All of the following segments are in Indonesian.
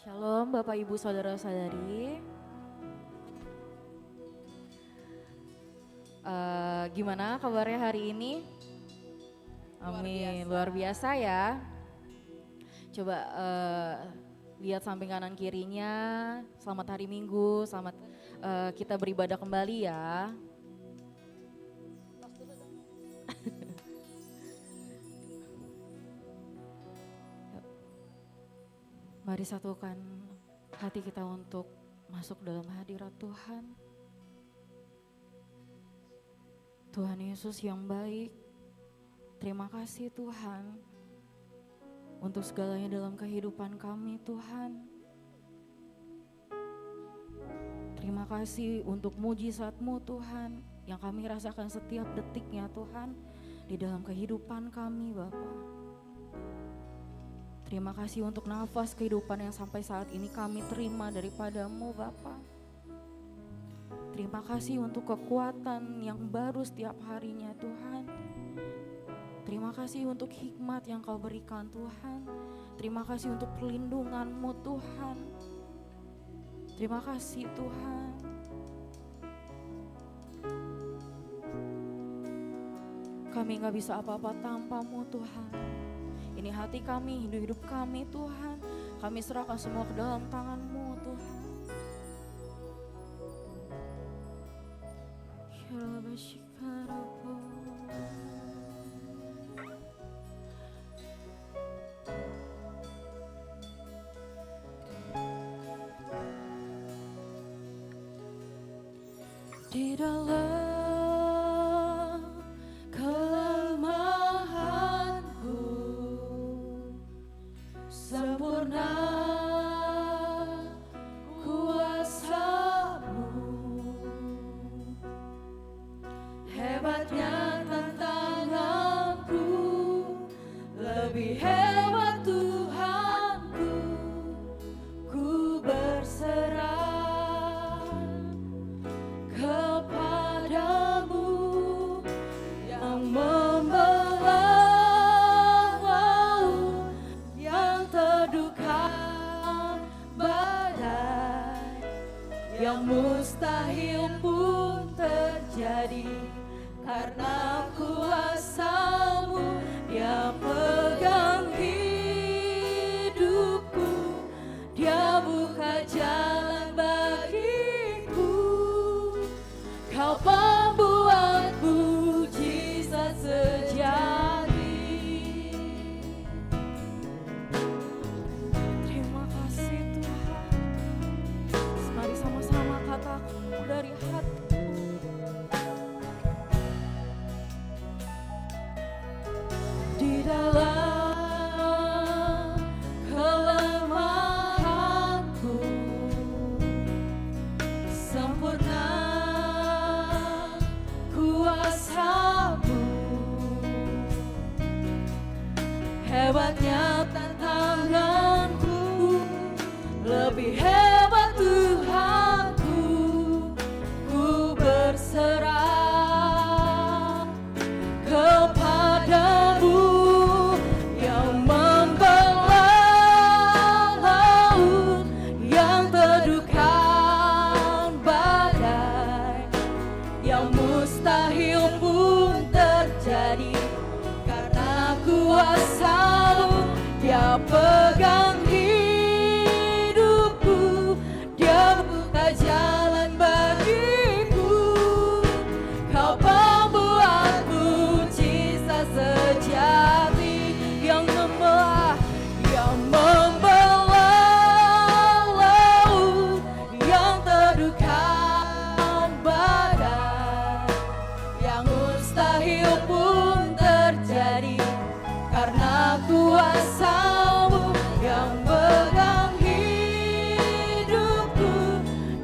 Shalom Bapak Ibu Saudara-saudari. Gimana kabarnya hari ini? Amin, luar biasa ya. Coba lihat samping kanan kirinya. Selamat hari Minggu, selamat kita beribadah kembali ya. Mari satukan hati kita untuk masuk dalam hadirat Tuhan. Tuhan Yesus yang baik, terima kasih Tuhan untuk segalanya dalam kehidupan kami Tuhan. Terima kasih untuk mujizat-Mu Tuhan yang kami rasakan setiap detiknya Tuhan di dalam kehidupan kami Bapa. Terima kasih untuk nafas kehidupan yang sampai saat ini kami terima daripada-Mu Bapa. Terima kasih untuk kekuatan yang baru setiap harinya Tuhan. Terima kasih untuk hikmat yang Kau berikan Tuhan. Terima kasih untuk perlindungan-Mu Tuhan. Terima kasih Tuhan. Kami gak bisa apa-apa tanpa-Mu Tuhan. Ini hati kami, hidup kami Tuhan. Kami serahkan semua ke dalam tangan-Mu Tuhan. Di dalam kelemahanku sempurna kuasa-Mu, hebatnya tantanganku, lebih hebat Tuhanku, ku berserah kepadamu yang membelah laut, yang teduhkan badai, yang mustahil pun terjadi karena kuasa-Mu. Dia pegang hidupku, Dia buka jalan bagiku. Kau pembuat mujizat sejati. Terima kasih Tuhan. Mari sama-sama katakan dari hati. Di dalam kelemahanku sempurna kuasa-Mu, hebatnya tantanganku, lebih hebat Tuhanku, ku berserah kepadamu yang membelah laut, yang teduhkan badai, yang mustahil pun terjadi karena kuasa-Mu. Dia pegang hidupku, Dia buka jalan bagiku. Kau pembuat mujizat sejati, yang membelah laut, yang teduhkan badai, yang mustahil pun terjadi karena kuasa-Mu. Yang pegang hidupku,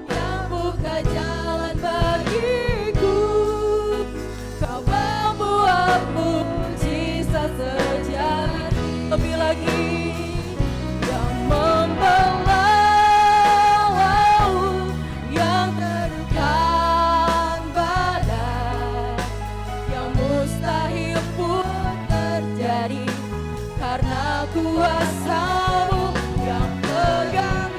yang buka jalan bagiku. Kau pembuat mujizat sejati. Lebih lagi, yang membelah laut, yang teduhkan badai, yang mustahil pun terjadi karena kuasa-Mu. Yang pegang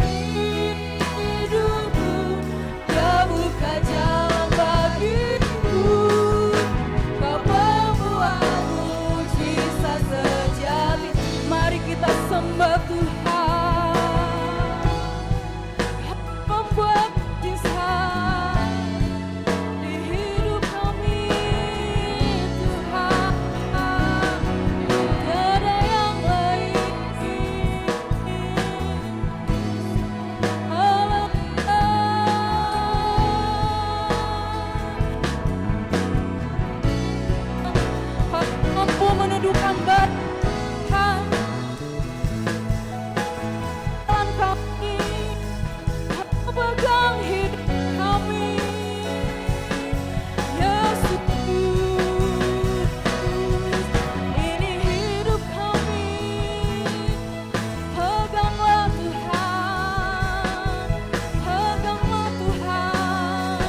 meneduhkan Tuhan. Jalan kami, Kau pegang hidup kami, Yesus. Ini hidup kami, peganglah Tuhan, peganglah Tuhan.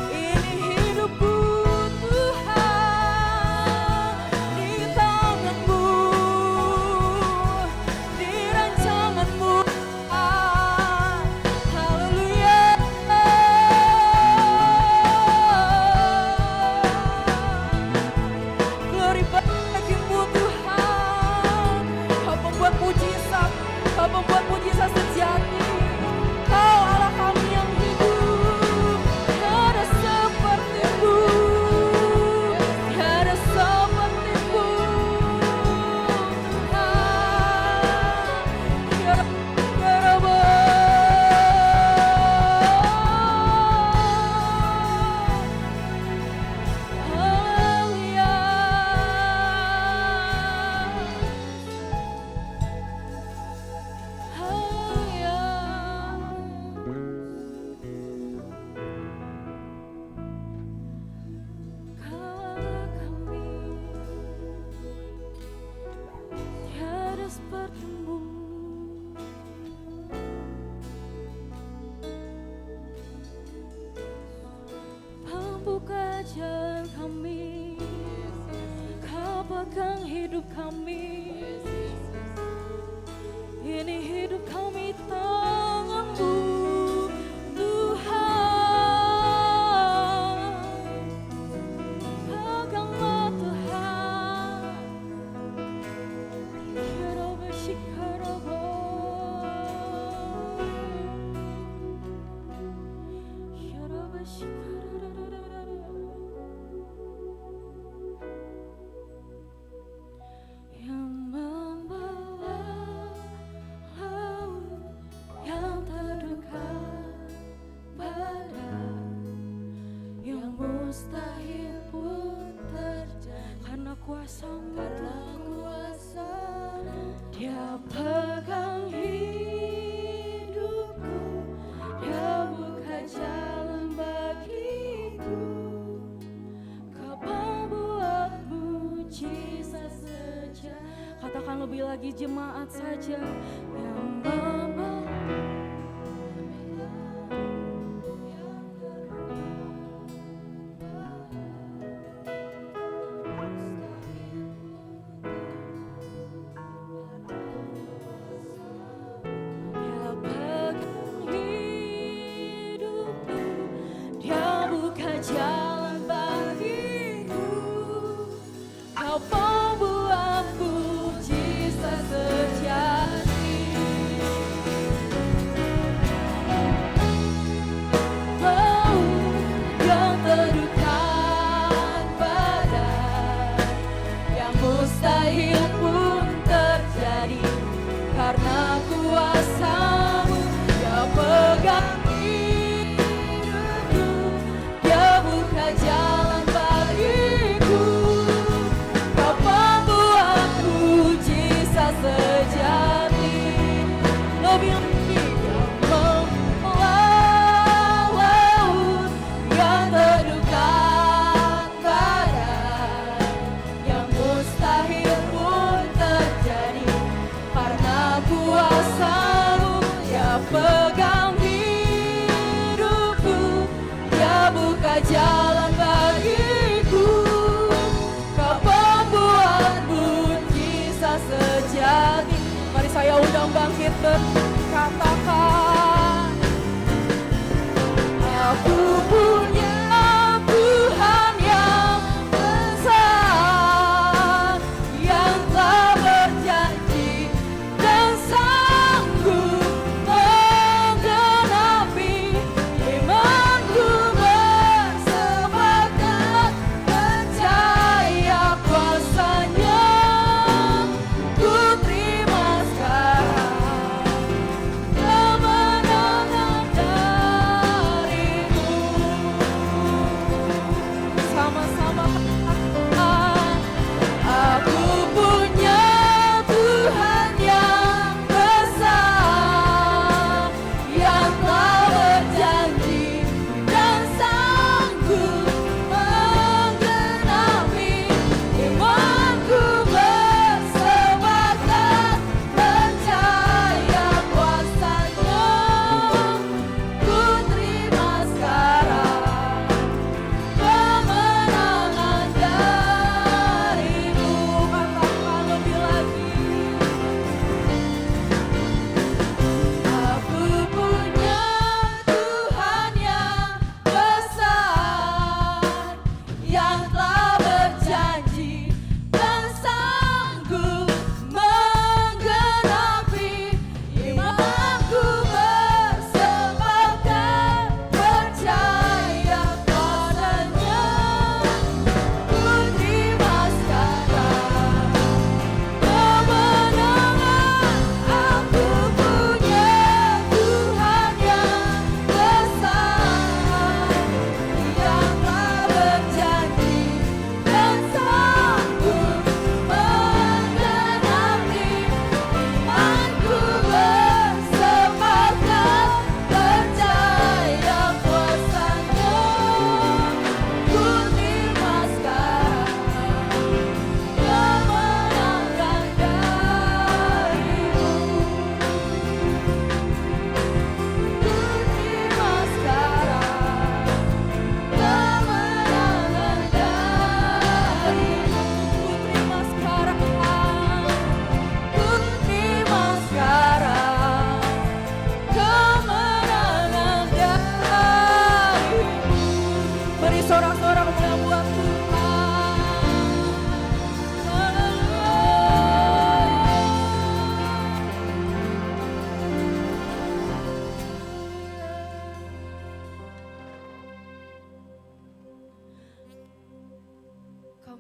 Ini hidupku Tuhan, di tangan-Mu, di rancangan-Mu. Haleluya. Glory bagi-Mu Tuhan. Kau membuat mujizat, Kau membuat mujizat sejati. Kau Allah kami yang hidup, tiada seperti-Mu, tiada seperti-Mu Tuhan. Tiada Haleluya. Haleluya. Kaulah kami, tiada seperti-Mu. Pembuka jalan kami, Kau pegang hidup kami. Ini hidup kami tangan-Mu Tuhan. Peganglah Tuhan. Yarabah shikarabah. Yarabah shikarabah. Yang membawa laut yang terdekat pada yang mustahil pun terjadi karena kuasa-Mu. Dia pegang hidupku, Dia buka jalan bagiku. Kau membuat mujizat saja. Katakan lebih lagi jemaat saja. Yang membawa Dia pegang hidupku, Dia buka jalan bagiku. Kau membuat mujizat sejati. Laut yang terdekat badai, yang mustahil pun terjadi karena kuasa-Mu. Dia pegang hidupku, Dia buka jalan bagiku. Kau membuat mujizat sejati. Lebih laut yang terdekat badai, yang mustahil pun terjadi karena kuasa-Mu. Dia pegang hidupku, Dia buka jalan bagiku. Kau membuat mujizat sejati. Mari saya undang bangkit katakan, aku punya Tuhan yang besar, yang telah berjanji dan sanggup menggenapi imanku bersepakat.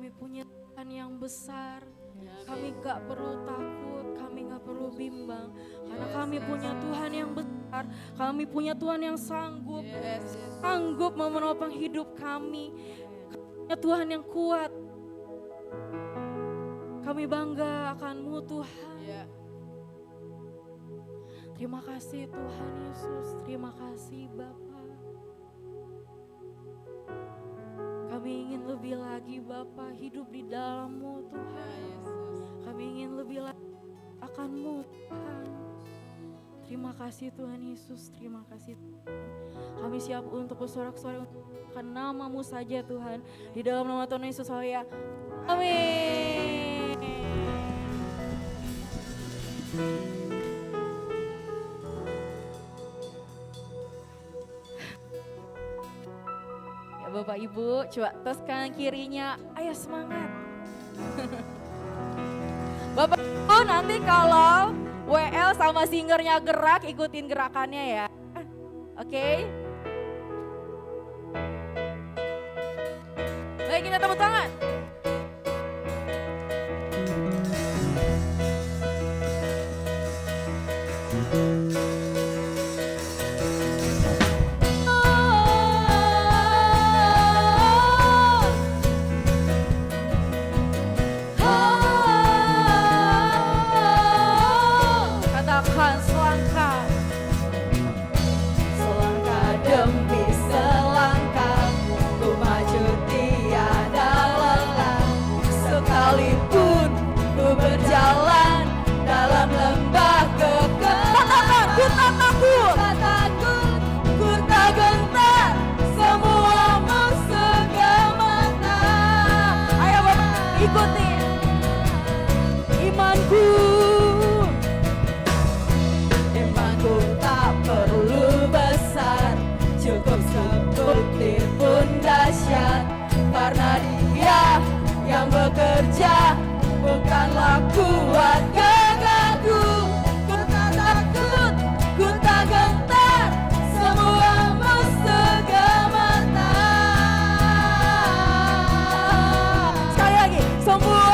Kami punya Tuhan yang besar. Kami gak perlu takut, kami gak perlu bimbang. Karena kami punya Tuhan yang besar. Kami punya Tuhan yang sanggup. Sanggup menopang hidup kami. Kami punya Tuhan yang kuat. Kami bangga akan-Mu Tuhan. Terima kasih Tuhan Yesus. Terima kasih Bapa. Kami ingin lebih lagi Bapa hidup di dalam-Mu Tuhan. Kami ingin lebih lagi akan-Mu Tuhan. Terima kasih Tuhan Yesus. Terima kasih Tuhan. Kami siap untuk bersorak-sorai untuk nama-Mu saja Tuhan. Di dalam nama Tuhan Yesus ya. Amin. Ya Bapak Ibu, coba tos kanan kirinya. Ayo semangat. Bapak Ibu nanti kalau WL sama singernya gerak, ikutin gerakannya ya. Oke? Baik, kita tepuk tangan. Karena Dia yang bekerja, bukanlah kuat gagahku. Ku tak takut, ku tak gentar, semua musuh gemetar. Sekali lagi, semua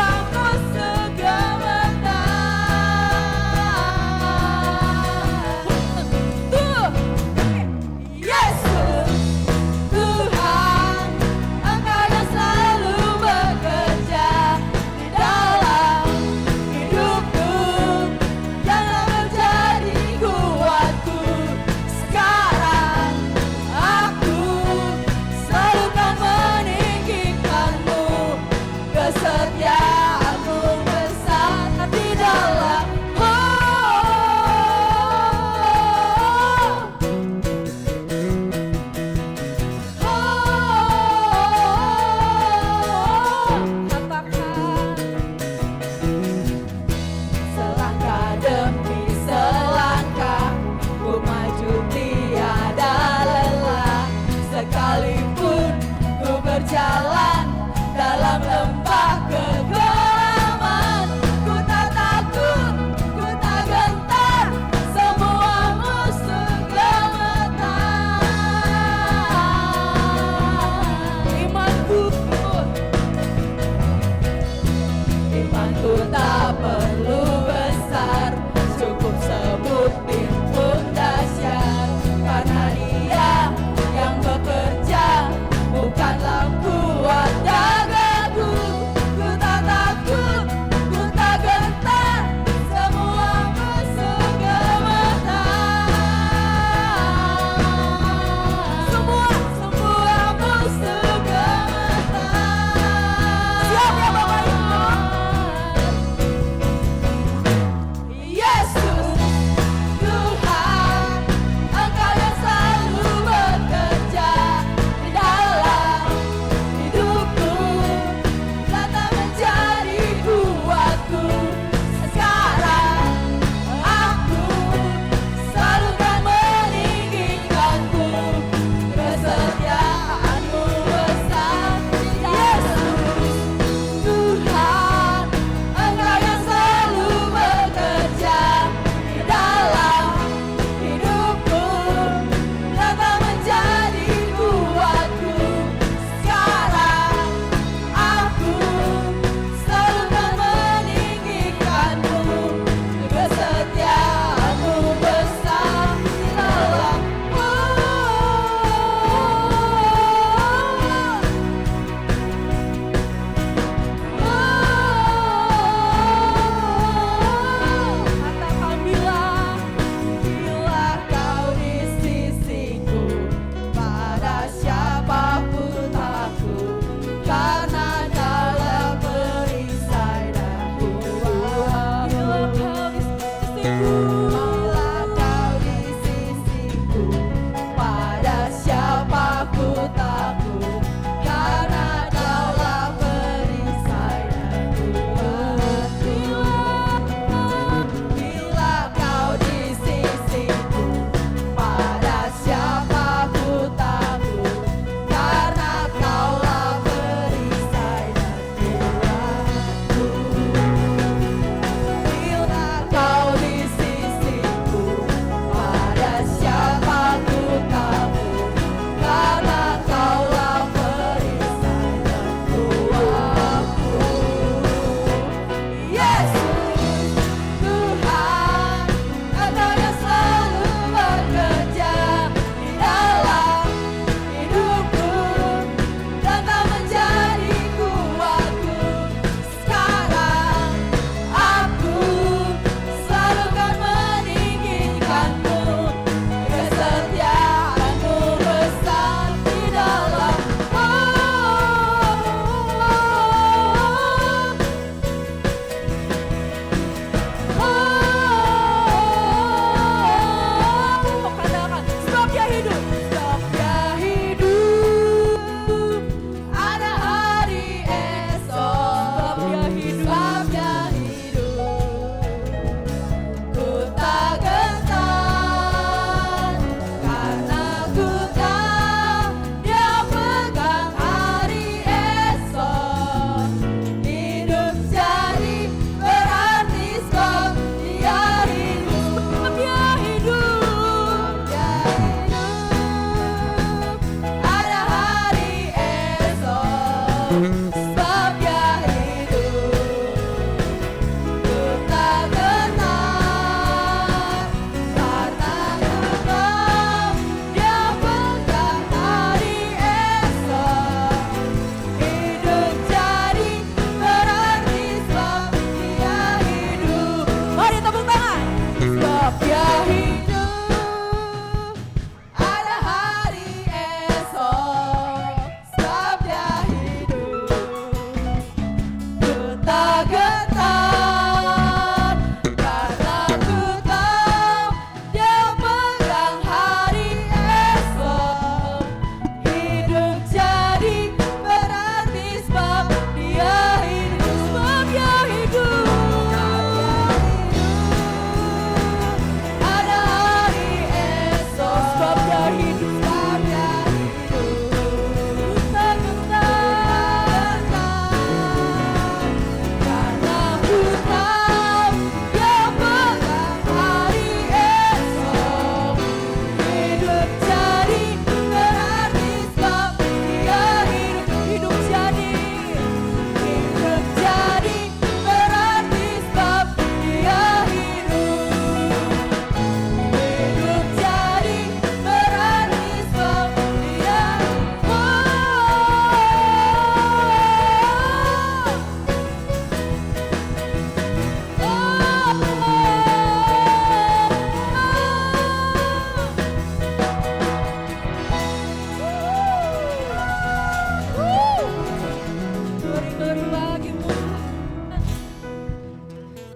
berbagimu.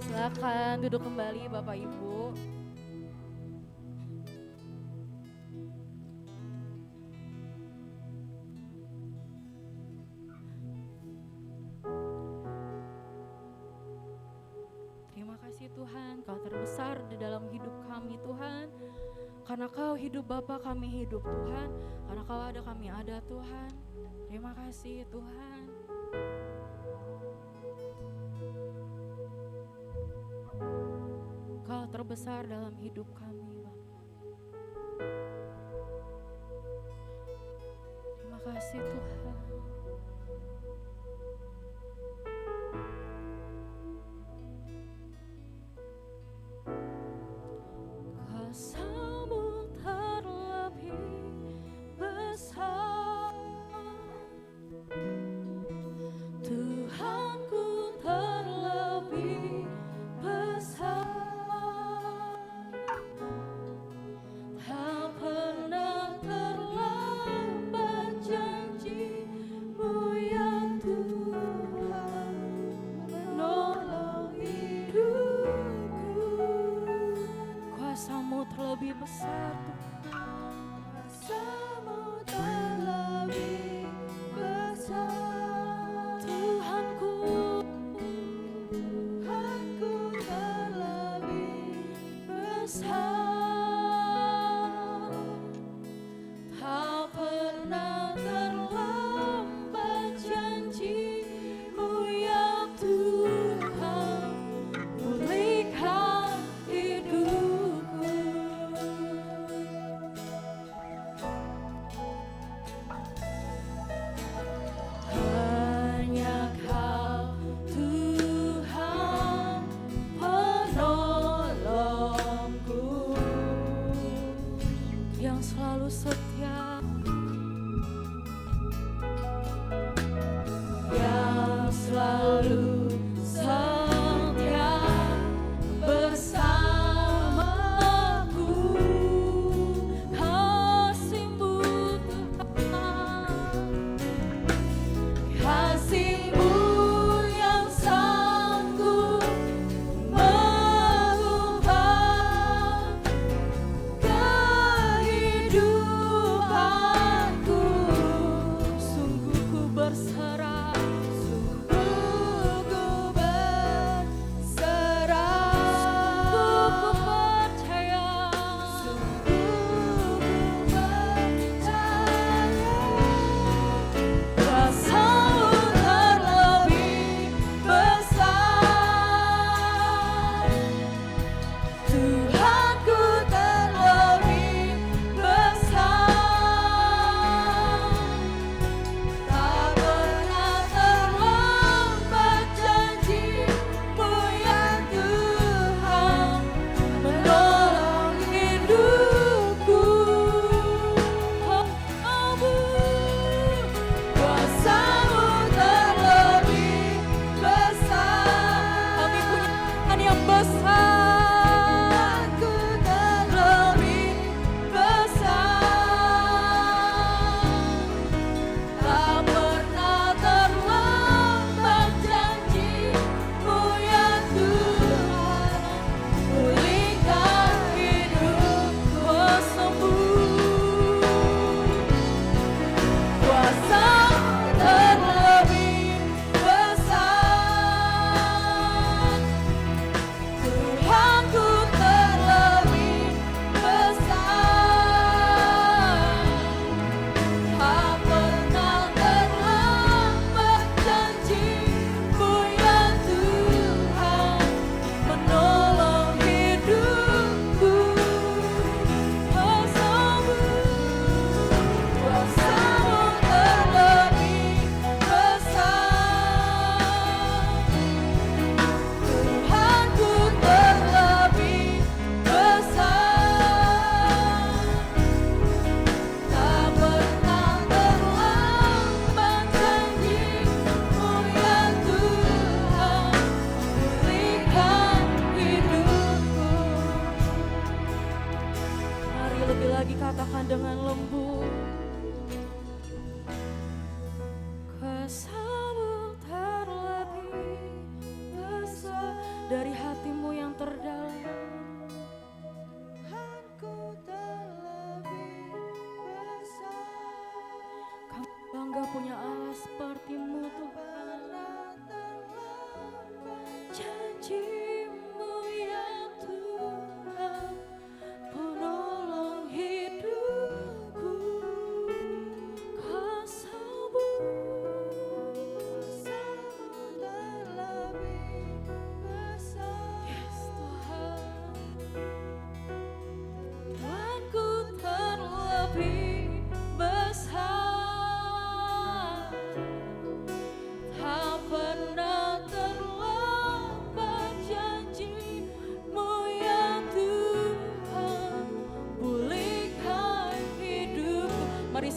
Silakan duduk kembali Bapak Ibu. Terima kasih Tuhan, Kau terbesar di dalam hidup kami Tuhan. Karena Kau hidup Bapa, kami hidup Tuhan. Karena Kau ada, kami ada Tuhan. Terima kasih Tuhan. Kau terbesar dalam hidup kami Bapa. Terima kasih Tuhan. Kuasa-Mu terlebih besar, Tuhanku terlebih besar, tak pernah terlambat janji.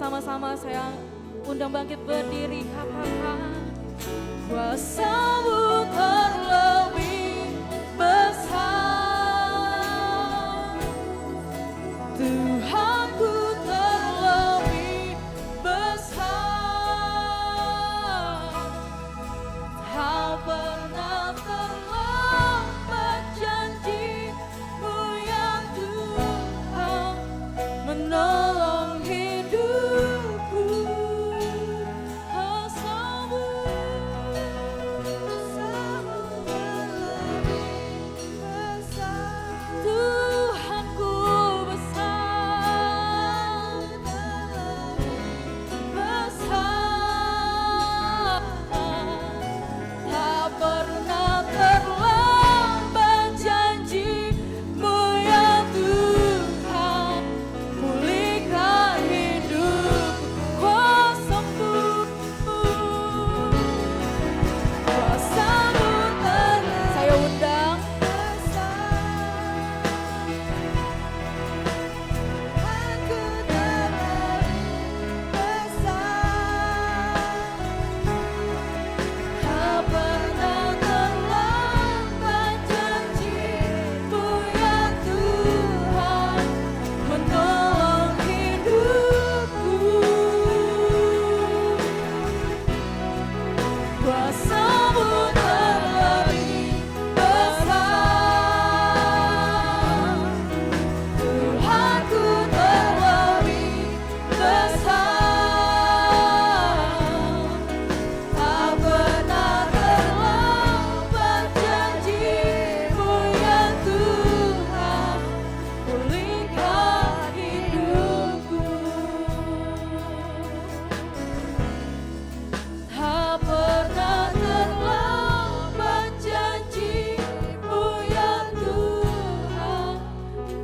bersama-sama saya undang bangkit berdiri. Kuasa-Mu terlebih besar, Tuhanku terlebih besar. Tak pernah terlambat janji-Mu ya Tuhan, menolong hidupku. Kuasa-Mu terlebih besar, Tuhanku besar, besar. Tak pernah terlambat janji-Mu ya Tuhan, pulihkan hidup. Kuasa-Mu saya undang. Aku terlebih besar, tak pernah terlambat janji-Mu ya Tuhan, menolong hidupku. Kuasa-Mu terlebih besar, Tuhanku terlebih besar. Tak pernah terlambat janji-Mu ya Tuhan, pulihkan hidupku. Tak pernah terlambat janji-Mu ya Tuhan,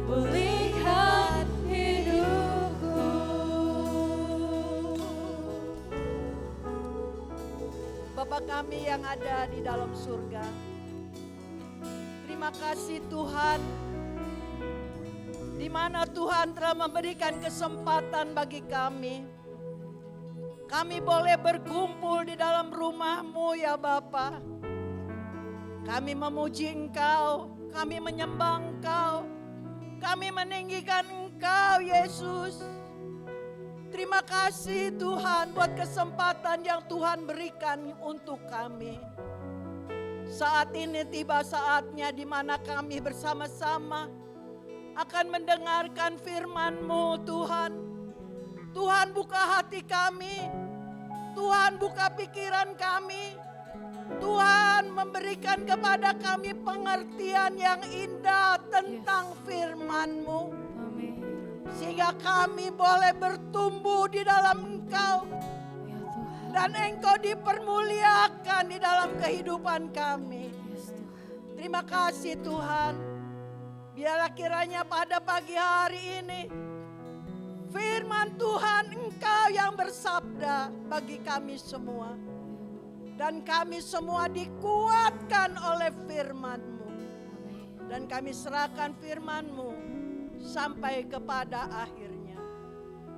pulihkan hidupku. Bapa kami yang ada di dalam surga, terima kasih Tuhan, di mana Tuhan telah memberikan kesempatan bagi kami. Kami boleh berkumpul di dalam rumah-Mu ya Bapa. Kami memuji Engkau, kami menyembah Engkau, kami meninggikan Engkau Yesus. Terima kasih Tuhan buat kesempatan yang Tuhan berikan untuk kami. Saat ini tiba saatnya di mana kami bersama-sama akan mendengarkan firman-Mu Tuhan. Tuhan buka hati kami, Tuhan buka pikiran kami, Tuhan memberikan kepada kami pengertian yang indah tentang firman-Mu. Amin. Sehingga kami boleh bertumbuh di dalam Engkau Ya Tuhan. dan Engkau dipermuliakan di dalam kehidupan kami. Yes Tuhan. Terima kasih Tuhan. Biarlah kiranya pada pagi hari ini firman Tuhan Engkau yang bersabda bagi kami semua. Dan kami semua dikuatkan oleh firman-Mu. Dan kami serahkan firman-Mu sampai kepada akhirnya.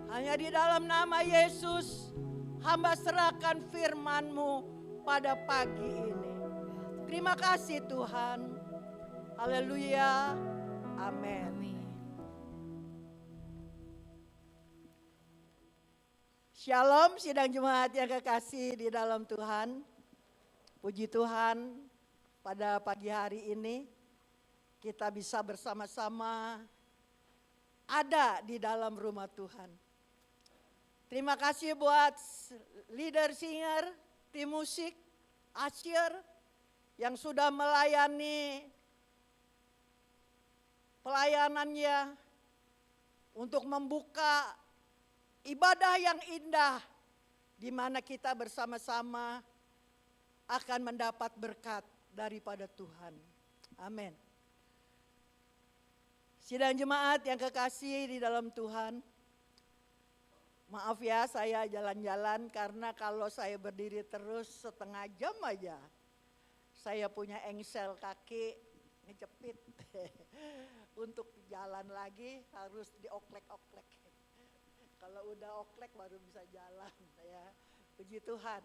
Hanya di dalam nama Yesus hamba serahkan firman-Mu pada pagi ini. Terima kasih Tuhan. Haleluya. Amin. Amin. Shalom sidang jemaat yang kekasih di dalam Tuhan. Puji Tuhan pada pagi hari ini kita bisa bersama-sama ada di dalam rumah Tuhan. Terima kasih buat leader singer, tim musik, Asyir yang sudah melayani pelayanannya untuk membuka ibadah yang indah di mana kita bersama-sama akan mendapat berkat daripada Tuhan. Amin. Sidang jemaat yang kekasih di dalam Tuhan. Maaf ya saya jalan-jalan karena kalau saya berdiri terus setengah jam aja saya punya engsel kaki ngejepit. Untuk jalan lagi harus dioklek-oklek. Kalau udah oklek baru bisa jalan ya. Puji Tuhan.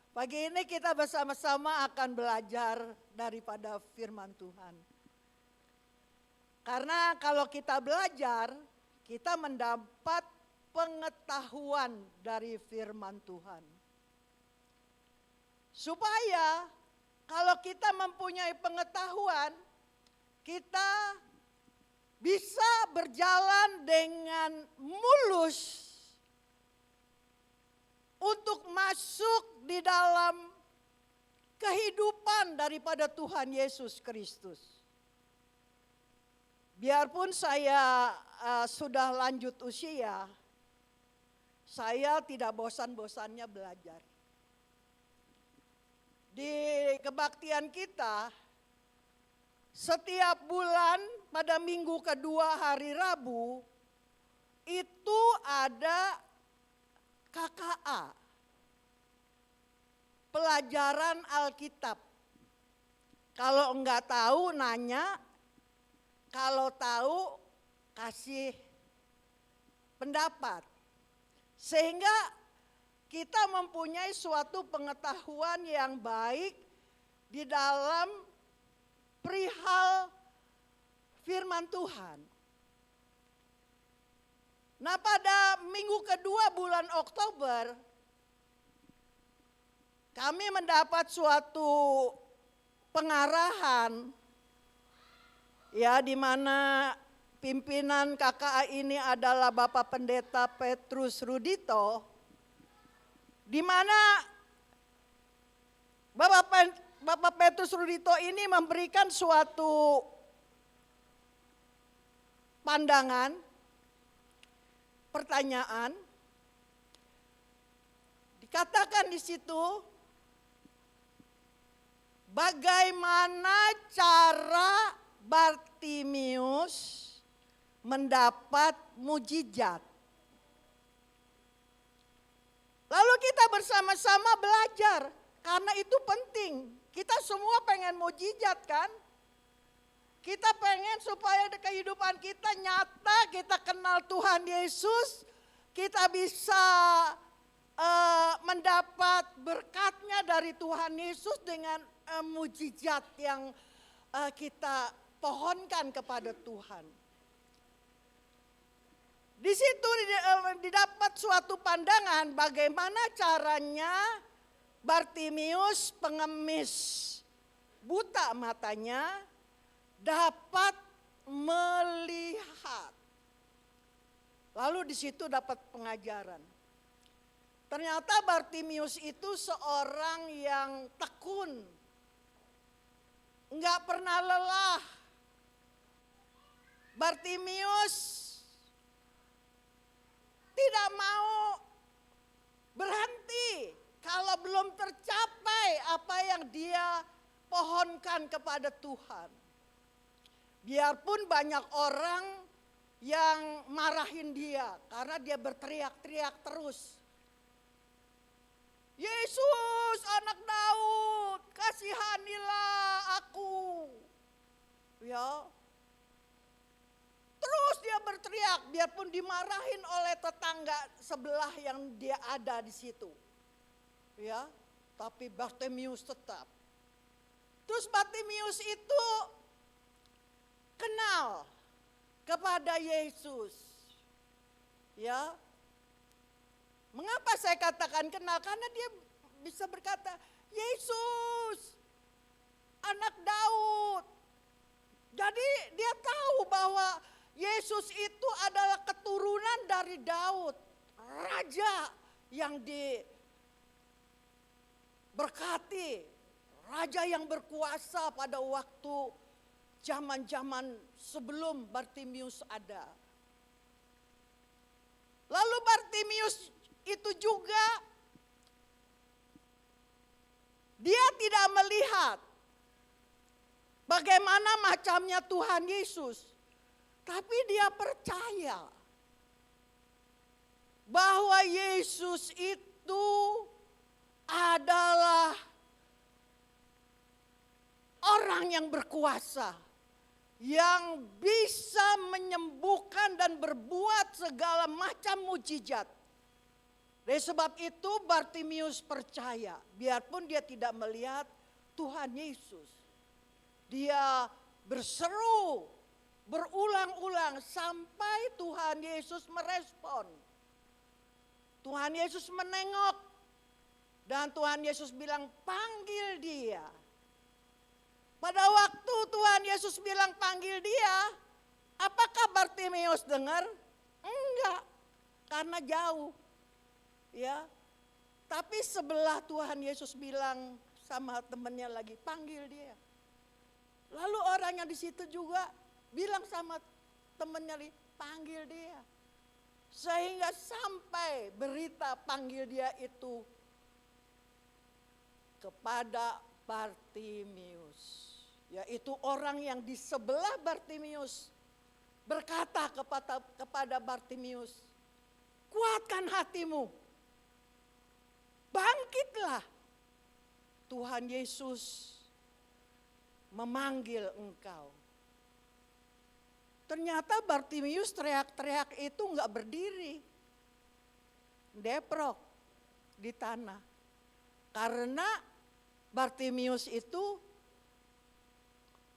Pagi ini kita bersama-sama akan belajar daripada firman Tuhan. Karena kalau kita belajar, kita mendapat pengetahuan dari firman Tuhan. Supaya kalau kita mempunyai pengetahuan, kita bisa berjalan dengan mulus untuk masuk di dalam kehidupan daripada Tuhan Yesus Kristus. Biarpun saya sudah lanjut usia, saya tidak bosan-bosannya belajar. Di kebaktian kita, setiap bulan pada minggu kedua hari Rabu, itu ada KKA, pelajaran Alkitab. Kalau enggak tahu nanya, kalau tahu kasih pendapat. Sehingga kita mempunyai suatu pengetahuan yang baik di dalam perihal firman Tuhan. Nah, pada minggu kedua bulan Oktober, kami mendapat suatu pengarahan, ya, di mana pimpinan KKA ini adalah Bapak Pendeta Petrus Rudito, di mana Bapak Petrus Rudito ini memberikan suatu pandangan, pertanyaan. Dikatakan di situ, bagaimana cara Bartimius mendapat mujizat? Lalu kita bersama-sama belajar, karena itu penting. Kita semua pengen mujizat kan? Kita pengen supaya kehidupan kita nyata, kita kenal Tuhan Yesus, kita bisa mendapat berkatnya dari Tuhan Yesus dengan mujizat yang kita pohonkan kepada Tuhan. Di situ didapat suatu pandangan bagaimana caranya Bartimius pengemis buta matanya dapat melihat. Lalu di situ dapat pengajaran. Ternyata Bartimius itu seorang yang tekun, enggak pernah lelah. Bartimius tidak mau berhenti kalau belum tercapai apa yang dia pohonkan kepada Tuhan. Biarpun banyak orang yang marahin dia karena dia berteriak-teriak terus. Yesus anak Daud, kasihanilah aku. Ya. Terus dia berteriak biarpun dimarahin oleh tetangga sebelah yang dia ada di situ. Ya, tapi Bartimius tetap. Terus Bartimius itu kenal kepada Yesus. Ya. Mengapa saya katakan kenal? Karena dia bisa berkata, Yesus, anak Daud. Jadi dia tahu bahwa Yesus itu adalah keturunan dari Daud. Raja yang diberkati. Raja yang berkuasa pada waktu zaman-zaman sebelum Bartimius ada. Lalu Bartimius itu juga dia tidak melihat bagaimana macamnya Tuhan Yesus, tapi dia percaya bahwa Yesus itu adalah orang yang berkuasa yang bisa menyembuhkan dan berbuat segala macam mujizat. Dari sebab itu Bartimius percaya, biarpun dia tidak melihat Tuhan Yesus. Dia berseru berulang-ulang sampai Tuhan Yesus merespon. Tuhan Yesus menengok dan Tuhan Yesus bilang, panggil dia. Pada waktu Tuhan Yesus bilang panggil dia, apakah Bartimius dengar? Enggak, karena jauh. Ya. Tapi sebelah Tuhan Yesus bilang sama temannya lagi, panggil dia. Lalu orang yang di situ juga bilang sama temannya lagi, panggil dia. Sehingga sampai berita panggil dia itu kepada Bartimius, yaitu orang yang di sebelah Bartimius, berkata kepada Bartimius, kuatkan hatimu, bangkitlah, Tuhan Yesus memanggil engkau. Ternyata Bartimius teriak-teriak itu enggak berdiri, deprok di tanah. Karena Bartimius itu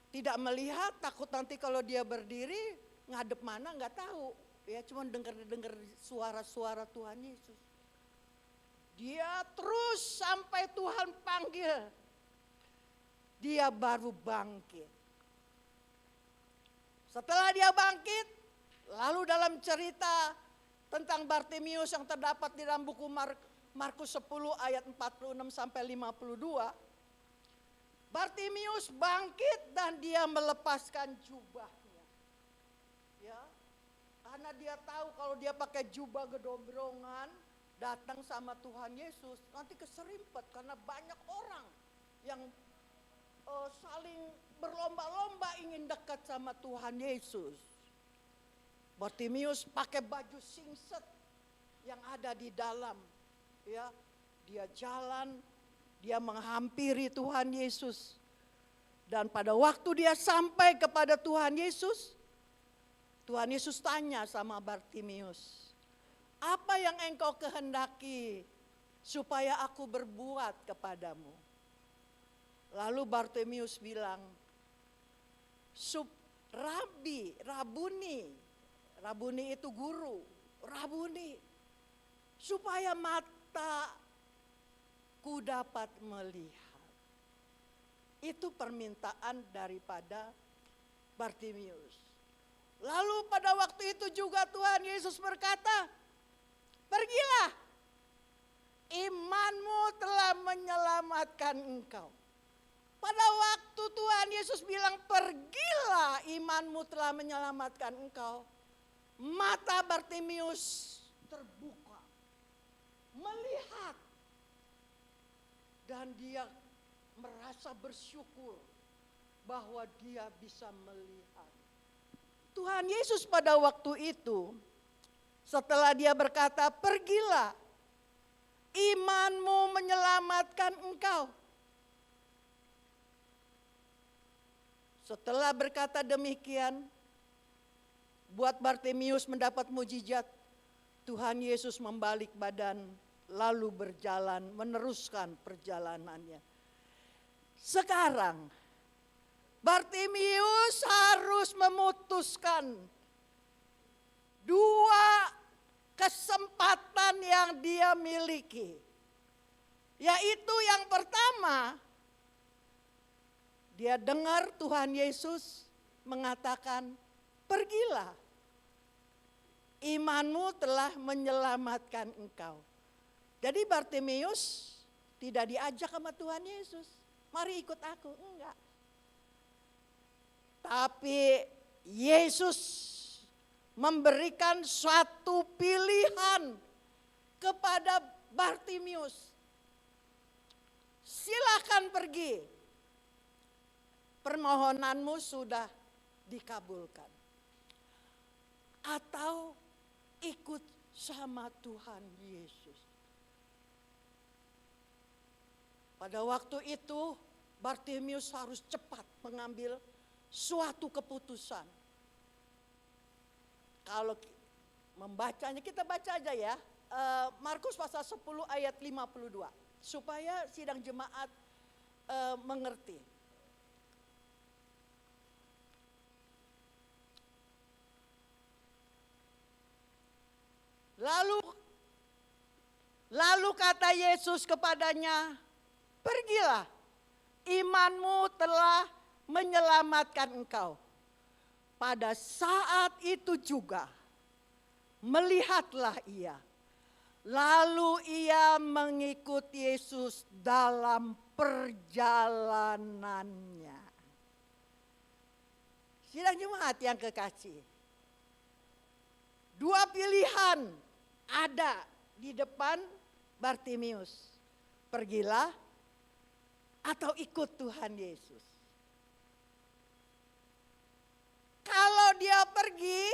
tidak melihat, takut nanti kalau dia berdiri ngadep mana nggak tahu. Ya cuma dengar suara-suara Tuhan Yesus. Dia terus sampai Tuhan panggil. Dia baru bangkit. Setelah dia bangkit, lalu dalam cerita tentang Bartimius yang terdapat di dalam buku Markus 10 ayat 46 sampai 52. Bartimius bangkit dan dia melepaskan jubahnya. Ya. Karena dia tahu kalau dia pakai jubah gedombrongan datang sama Tuhan Yesus, nanti keserimpet karena banyak orang yang saling berlomba-lomba ingin dekat sama Tuhan Yesus. Bartimius pakai baju singset yang ada di dalam. Ya, dia jalan, dia menghampiri Tuhan Yesus. Dan pada waktu dia sampai kepada Tuhan Yesus tanya sama Bartimius, apa yang engkau kehendaki supaya aku berbuat kepadamu? Lalu Bartimius bilang, Rabuni itu guru, Rabuni, supaya mataku dapat melihat. Itu permintaan daripada Bartimius. Lalu pada waktu itu juga Tuhan Yesus berkata, pergilah, imanmu telah menyelamatkan engkau. Pada waktu Tuhan Yesus bilang pergilah, imanmu telah menyelamatkan engkau, mata Bartimius terbuka, melihat, dan dia merasa bersyukur bahwa dia bisa melihat. Tuhan Yesus pada waktu itu setelah dia berkata pergilah, imanmu menyelamatkan engkau. Setelah berkata demikian, buat Bartimius mendapat mujizat, Tuhan Yesus membalik badan lalu berjalan, meneruskan perjalanannya. Sekarang Bartimius harus memutuskan dua kesempatan yang dia miliki. Yaitu yang pertama, dia dengar Tuhan Yesus mengatakan, pergilah, imanmu telah menyelamatkan engkau. Jadi Bartimius tidak diajak sama Tuhan Yesus, mari ikut aku, enggak. Tapi Yesus memberikan suatu pilihan kepada Bartimius. Silakan pergi, permohonanmu sudah dikabulkan. Atau ikut sama Tuhan Yesus. Pada waktu itu Bartimius harus cepat mengambil suatu keputusan. Kalau membacanya, kita baca aja ya. Markus pasal 10 ayat 52. Supaya sidang jemaat mengerti. Lalu kata Yesus kepadanya, pergilah, imanmu telah menyelamatkan engkau. Pada saat itu juga melihatlah ia. Lalu ia mengikut Yesus dalam perjalanannya. Sidang jemaat yang kekasih. Dua pilihan ada di depan Bartimius. Pergilah atau ikut Tuhan Yesus. Kalau dia pergi,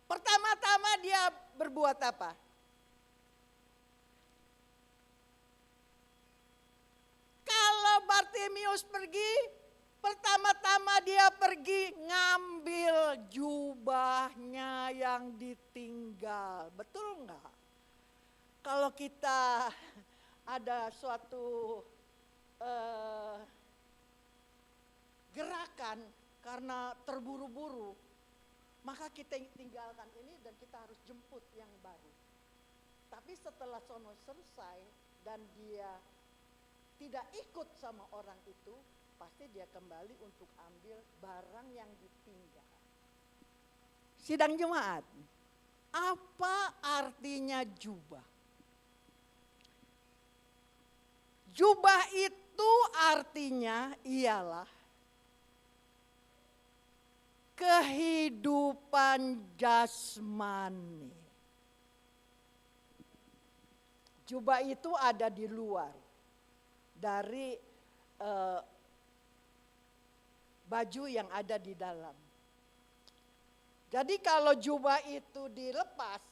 pertama-tama dia berbuat apa? Kalau Bartimius pergi, pertama-tama dia pergi ngambil jubahnya yang ditinggal. Betul enggak? Kalau kita ada suatu gerakan karena terburu-buru, maka kita tinggalkan ini dan kita harus jemput yang baru. Tapi setelah sono selesai dan dia tidak ikut sama orang itu, pasti dia kembali untuk ambil barang yang ditinggal. Sidang jemaat, apa artinya jubah? Jubah itu artinya ialah kehidupan jasmani. Jubah itu ada di luar dari baju yang ada di dalam. Jadi kalau jubah itu dilepas,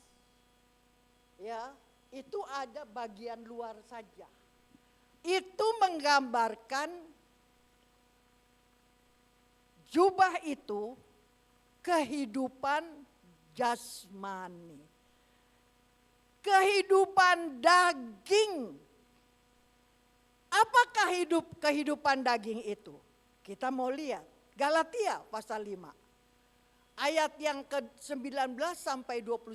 ya, itu ada bagian luar saja. Itu menggambarkan jubah itu kehidupan jasmani. Kehidupan daging. Apakah kehidupan daging itu? Kita mau lihat Galatia pasal 5. Ayat yang ke-19 sampai 21.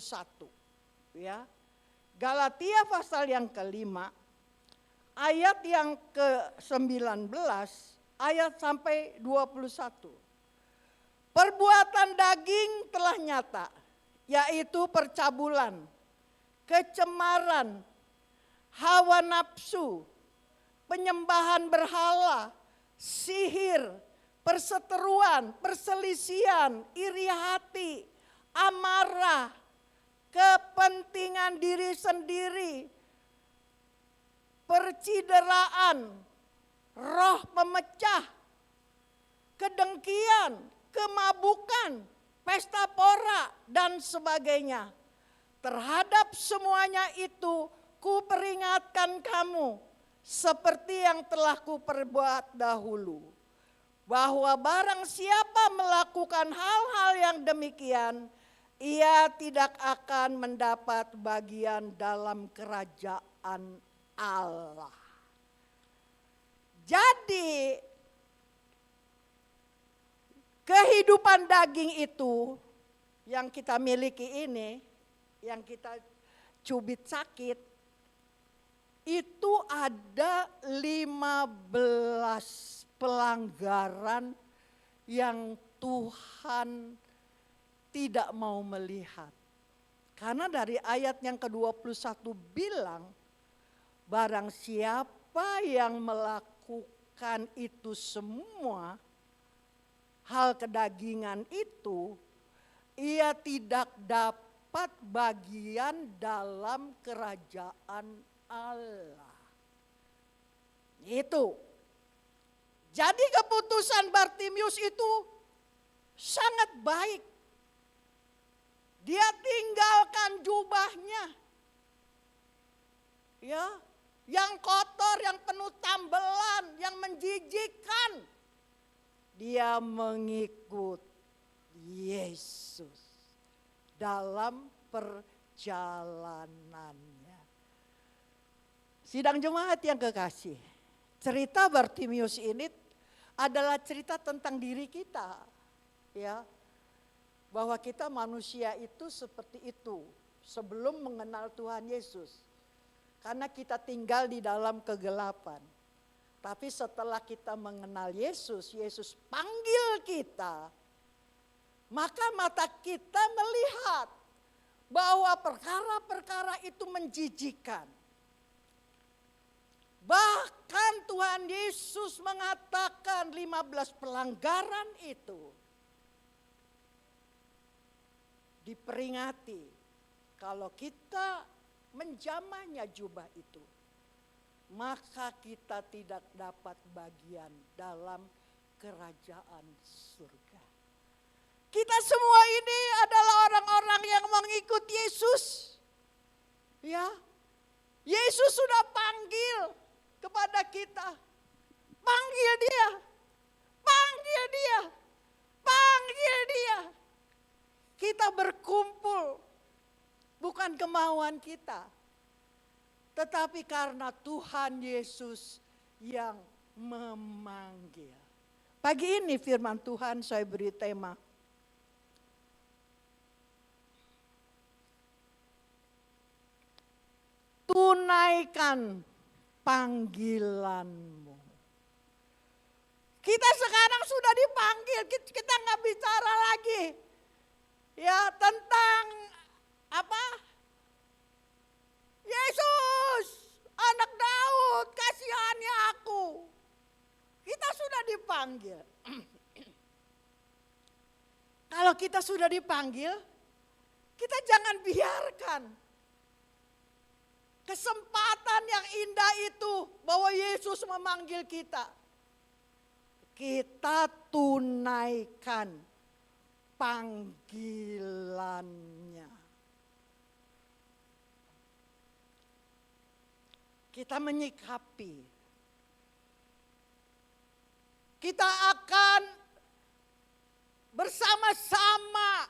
Ya. Galatia pasal yang ke-5 ayat yang ke-19 ayat sampai 21. Perbuatan daging telah nyata, yaitu percabulan, kecemaran, hawa nafsu, penyembahan berhala, sihir, perseteruan, perselisihan, iri hati, amarah, kepentingan diri sendiri, percideraan, roh pemecah, kedengkian, kemabukan, pesta pora, dan sebagainya. Terhadap semuanya itu kuperingatkan kamu, seperti yang telah kuperbuat dahulu. Bahwa barang siapa melakukan hal-hal yang demikian, ia tidak akan mendapat bagian dalam kerajaan Allah. Jadi kehidupan daging itu yang kita miliki ini, yang kita cubit sakit, itu ada 15 pelanggaran yang Tuhan tidak mau melihat. Karena dari ayat yang ke-21 bilang, barang siapa yang melakukan itu semua, hal kedagingan itu, ia tidak dapat bagian dalam kerajaan Allah. Itu. Jadi keputusan Bartimius itu sangat baik. Dia tinggalkan jubahnya. Ya, yang kotor, yang penuh tambelan, yang menjijikkan. dia mengikut Yesus dalam perjalanannya. Sidang jemaat yang kekasih, cerita Bartimius ini adalah cerita tentang diri kita, ya. Bahwa kita manusia itu seperti itu sebelum mengenal Tuhan Yesus. Karena kita tinggal di dalam kegelapan. Tapi setelah kita mengenal Yesus, Yesus panggil kita, maka mata kita melihat bahwa perkara-perkara itu menjijikan. Bahkan Tuhan Yesus mengatakan 15 pelanggaran itu diperingati kalau kita menjamahnya jubah itu, maka kita tidak dapat bagian dalam kerajaan surga. Kita semua ini adalah orang-orang yang mengikut Yesus. Ya, Yesus sudah panggil kepada kita. Panggil dia, panggil dia, panggil dia. Kita berkumpul bukan kemauan kita, tetapi karena Tuhan Yesus yang memanggil. Pagi ini firman Tuhan saya beri tema, tunaikan panggilanmu. Kita sekarang sudah dipanggil, kita nggak bicara lagi ya tentang apa? Yesus, anak Daud, kasihani aku. Kita sudah dipanggil. Kalau kita sudah dipanggil, kita jangan biarkan kesempatan yang indah itu bahwa Yesus memanggil kita. Kita tunaikan panggilannya. Kita menyikapi. Kita akan bersama-sama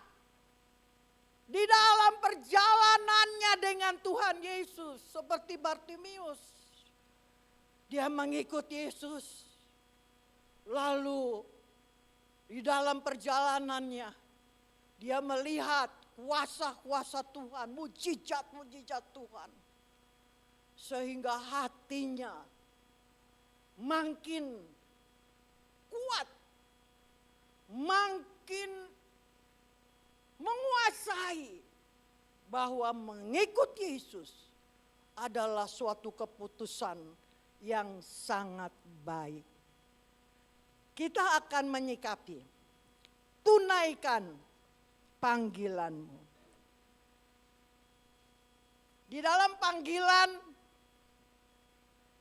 di dalam perjalanannya dengan Tuhan Yesus. Seperti Bartimius. Dia mengikut Yesus. Lalu di dalam perjalanannya dia melihat kuasa-kuasa Tuhan, mujizat-mujizat Tuhan. Sehingga hatinya makin kuat, makin menguasai bahwa mengikut Yesus adalah suatu keputusan yang sangat baik. Kita akan menyikapi, tunaikan panggilanmu. Di dalam panggilan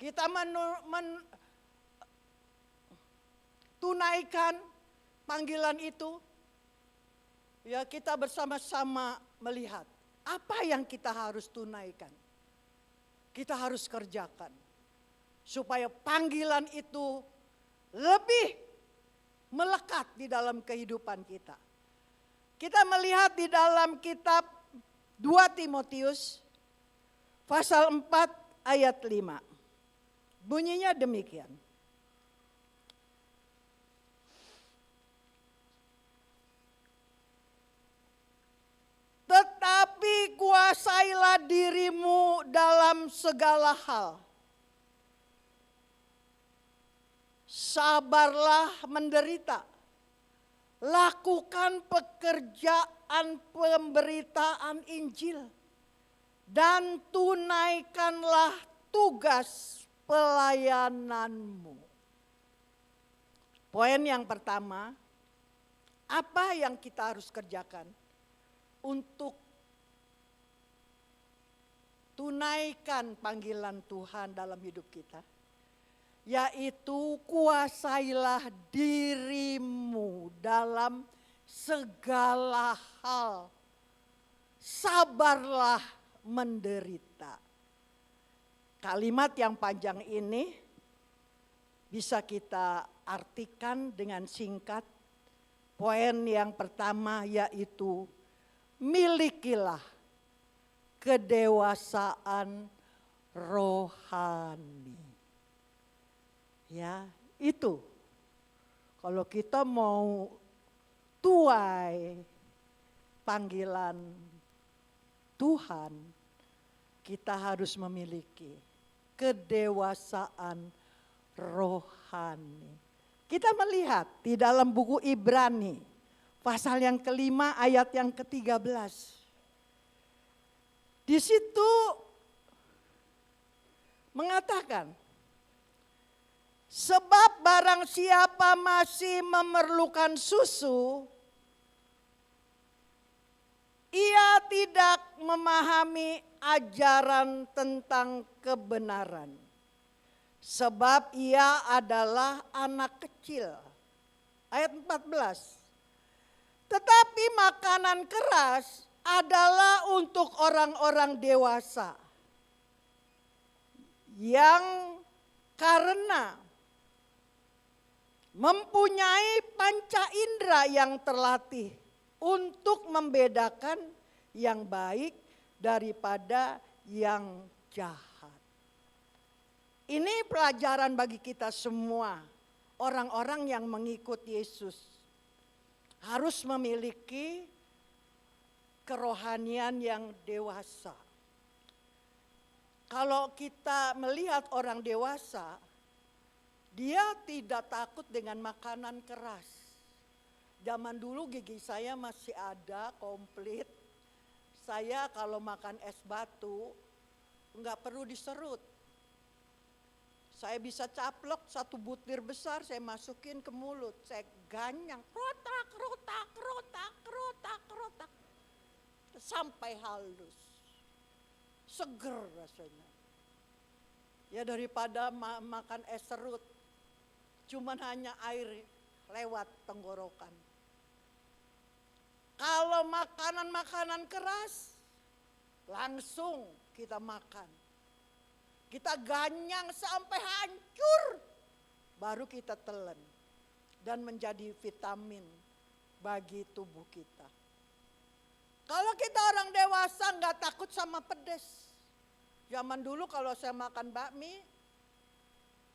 kita tunaikan panggilan itu, ya kita bersama-sama melihat apa yang kita harus tunaikan. Kita harus kerjakan supaya panggilan itu lebih melekat di dalam kehidupan kita. Kita melihat di dalam kitab 2 Timotius pasal 4 ayat 5. Bunyinya demikian. Tetapi kuasailah dirimu dalam segala hal. Sabarlah menderita. Lakukan pekerjaan pemberitaan Injil. Dan tunaikanlah tugas pelayananmu. Poin yang pertama, apa yang kita harus kerjakan untuk tunaikan panggilan Tuhan dalam hidup kita? Yaitu kuasailah dirimu dalam segala hal. Sabarlah menderita. Kalimat yang panjang ini bisa kita artikan dengan singkat. Poin yang pertama yaitu milikilah kedewasaan rohani. Ya, itu. Kalau kita mau tuai panggilan Tuhan, kita harus memiliki kedewasaan rohani. Kita melihat di dalam buku Ibrani, pasal yang kelima ayat yang ke-13. Di situ mengatakan, sebab barang siapa masih memerlukan susu, ia tidak memahami ajaran tentang kebenaran. Sebab ia adalah anak kecil. Ayat 14. Tetapi makanan keras adalah untuk orang-orang dewasa. Yang karena mempunyai panca indera yang terlatih untuk membedakan yang baik daripada yang jahat. Ini pelajaran bagi kita semua, orang-orang yang mengikut Yesus. Harus memiliki kerohanian yang dewasa. Kalau kita melihat orang dewasa, dia tidak takut dengan makanan keras. Zaman dulu gigi saya masih ada, komplit. Saya kalau makan es batu, enggak perlu diserut. Saya bisa caplok satu butir besar, saya masukin ke mulut. Saya ganyang, rotak, rotak, rotak, rotak, rotak. Sampai halus. Seger rasanya. Ya daripada makan es serut. Cuman hanya air lewat tenggorokan. Kalau makanan-makanan keras, langsung kita makan. Kita ganyang sampai hancur, baru kita telan dan menjadi vitamin bagi tubuh kita. Kalau kita orang dewasa nggak takut sama pedas. Zaman dulu kalau saya makan bakmi,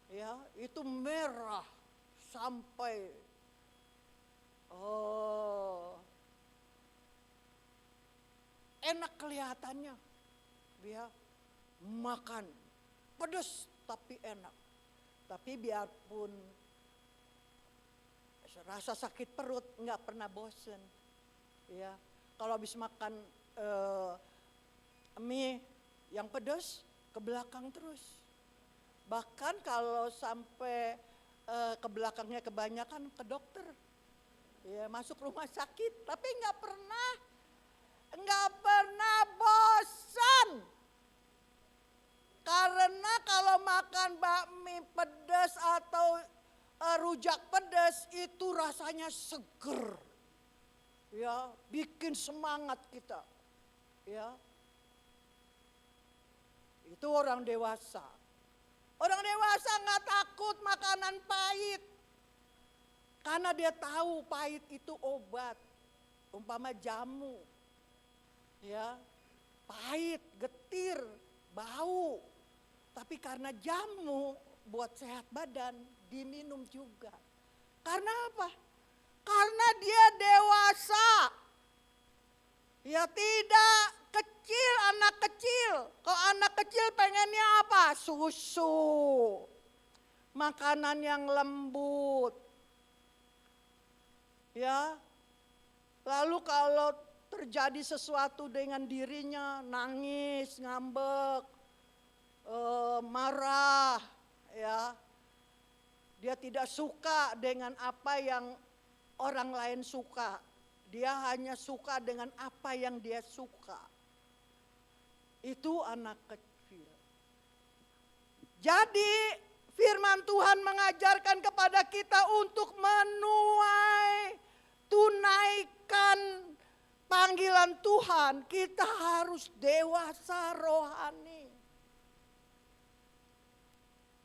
ya itu merah sampai enak kelihatannya, ya makan. Pedas tapi enak. Tapi biarpun rasa sakit perut nggak pernah bosen. Ya, kalau habis makan mie yang pedas ke belakang terus. Bahkan kalau sampai ke belakangnya kebanyakan ke dokter. Ya, masuk rumah sakit, tapi nggak pernah bosan. Karena kalau makan bakmi pedas atau rujak pedas itu rasanya seger. Ya, bikin semangat kita. Ya. Itu orang dewasa. Orang dewasa nggak takut makanan pahit. Karena dia tahu pahit itu obat. Umpama jamu. Ya. Pahit, getir, bau. Tapi karena jamu buat sehat badan, diminum juga. Karena apa? Karena dia dewasa. Ya tidak kecil, anak kecil. Kalau anak kecil pengennya apa? Susu. Makanan yang lembut. Ya. Lalu kalau terjadi sesuatu dengan dirinya, nangis, ngambek, marah, ya, dia tidak suka dengan apa yang orang lain suka, dia hanya suka dengan apa yang dia suka. Itu anak kecil. Jadi firman Tuhan mengajarkan kepada kita untuk tunaikan panggilan Tuhan. Kita harus dewasa rohani.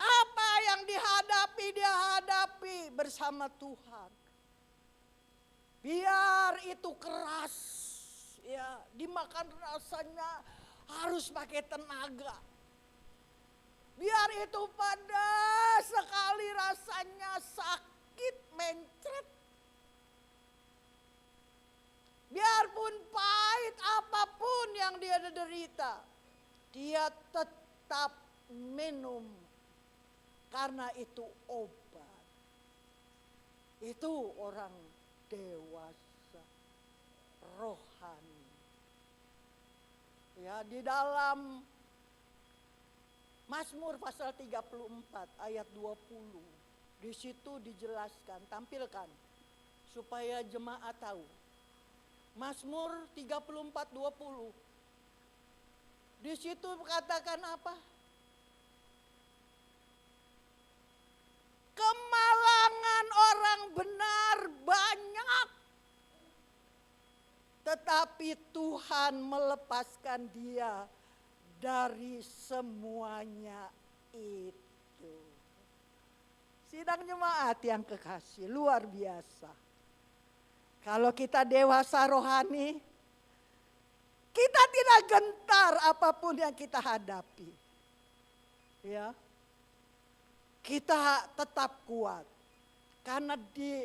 Apa yang dihadapi di bersama Tuhan. Biar itu keras, ya, dimakan rasanya harus pakai tenaga. Biar itu padas sekali rasanya, sakit mencret. Biarpun pahit apapun yang dia derita, dia tetap minum. Karena itu obat. Itu orang dewasa, rohani. Ya, di dalam Mazmur pasal 34 ayat 20. Di situ dijelaskan, tampilkan supaya jemaat tahu. Mazmur 34 20. Di situ katakan apa? Kemalangan orang benar banyak, tetapi Tuhan melepaskan dia dari semuanya itu. Sidang jemaat yang kekasih, luar biasa. Kalau kita dewasa rohani, kita tidak gentar apapun yang kita hadapi. Ya. Kita tetap kuat. Karena di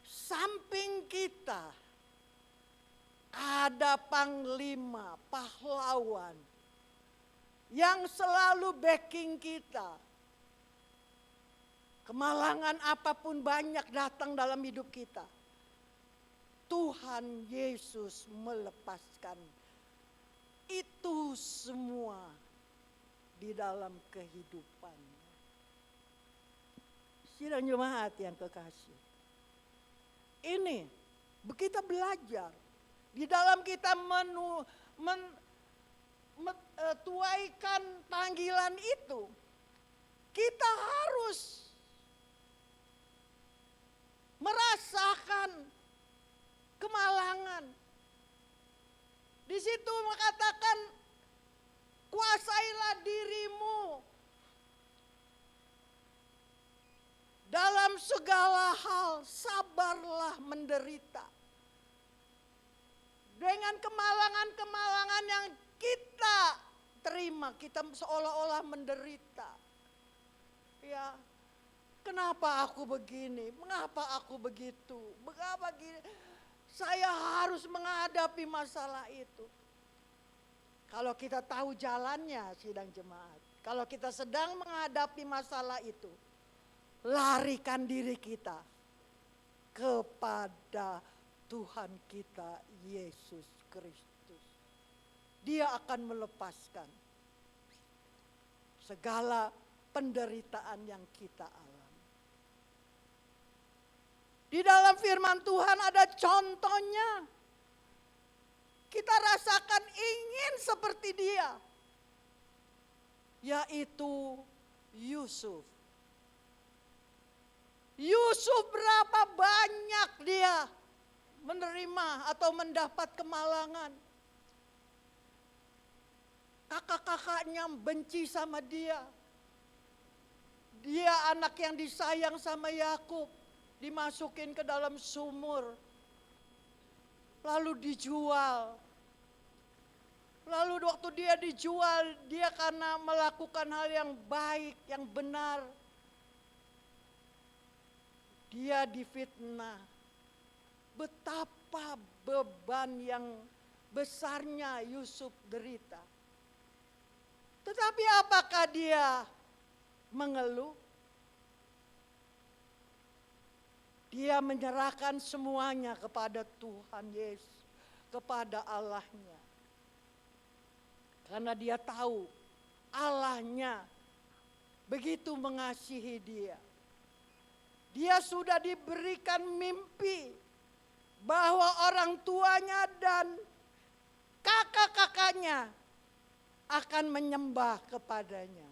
samping kita ada panglima, pahlawan yang selalu backing kita. Kemalangan apapun banyak datang dalam hidup kita, Tuhan Yesus melepaskan itu semua di dalam kehidupannya. Sidang jemaat yang kekasih, ini kita belajar di dalam kita tuaikan panggilan itu, kita harus merasakan kemalangan. Di situ mengatakan, kuasailah dirimu dalam segala hal, sabarlah menderita. Dengan kemalangan-kemalangan yang kita terima, kita seolah-olah menderita. Ya, kenapa aku begini? Mengapa aku begitu? Mengapa gini? Saya harus menghadapi masalah itu. Kalau kita tahu jalannya, sidang jemaat. Kalau kita sedang menghadapi masalah itu, larikan diri kita kepada Tuhan kita Yesus Kristus. Dia akan melepaskan segala penderitaan yang kita alami. Di dalam firman Tuhan ada contohnya. Kita rasakan ingin seperti dia, yaitu Yusuf. Yusuf berapa banyak dia menerima atau mendapat kemalangan. Kakak-kakaknya benci sama dia. Dia anak yang disayang sama Yakub, dimasukin ke dalam sumur. Lalu dijual. Lalu waktu dia dijual, dia karena melakukan hal yang baik, yang benar, dia difitnah. Betapa beban yang besarnya Yusuf derita. Tetapi apakah dia mengeluh? Dia menyerahkan semuanya kepada Tuhan Yesus, kepada Allahnya. Karena dia tahu Allahnya begitu mengasihi dia. Dia sudah diberikan mimpi bahwa orang tuanya dan kakak-kakaknya akan menyembah kepadanya.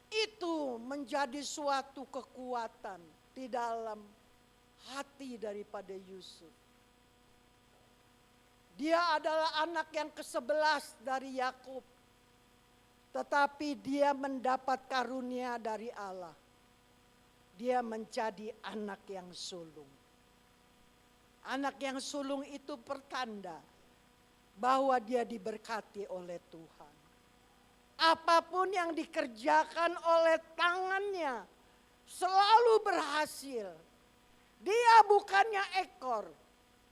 Itu menjadi suatu kekuatan di dalam hati daripada Yusuf. Dia adalah anak yang ke-11 dari Yakub. tetapi dia mendapat karunia dari Allah. Dia menjadi anak yang sulung. Anak yang sulung itu pertanda bahwa dia diberkati oleh Tuhan. Apapun yang dikerjakan oleh tangannya selalu berhasil. Dia bukannya ekor,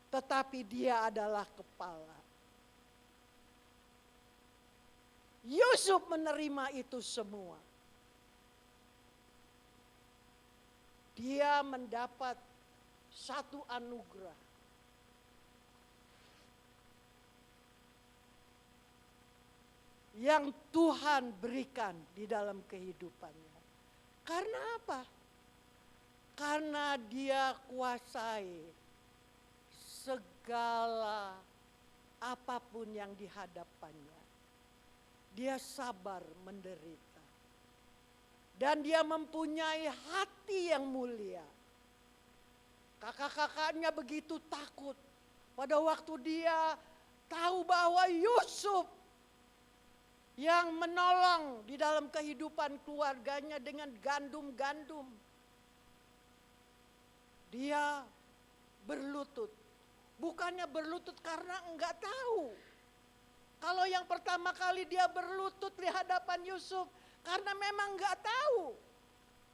tetapi dia adalah kepala. Yusuf menerima itu semua. Dia mendapat satu anugerah. Yang Tuhan berikan di dalam kehidupannya. Karena apa? Karena dia kuasai segala apapun yang dihadapannya. Dia sabar menderita. Dan dia mempunyai hati yang mulia. Kakak-kakaknya begitu takut pada waktu dia tahu bahwa Yusuf yang menolong di dalam kehidupan keluarganya dengan gandum-gandum. Dia berlutut. Bukannya berlutut karena enggak tahu. Kalau yang pertama kali dia berlutut di hadapan Yusuf karena memang enggak tahu.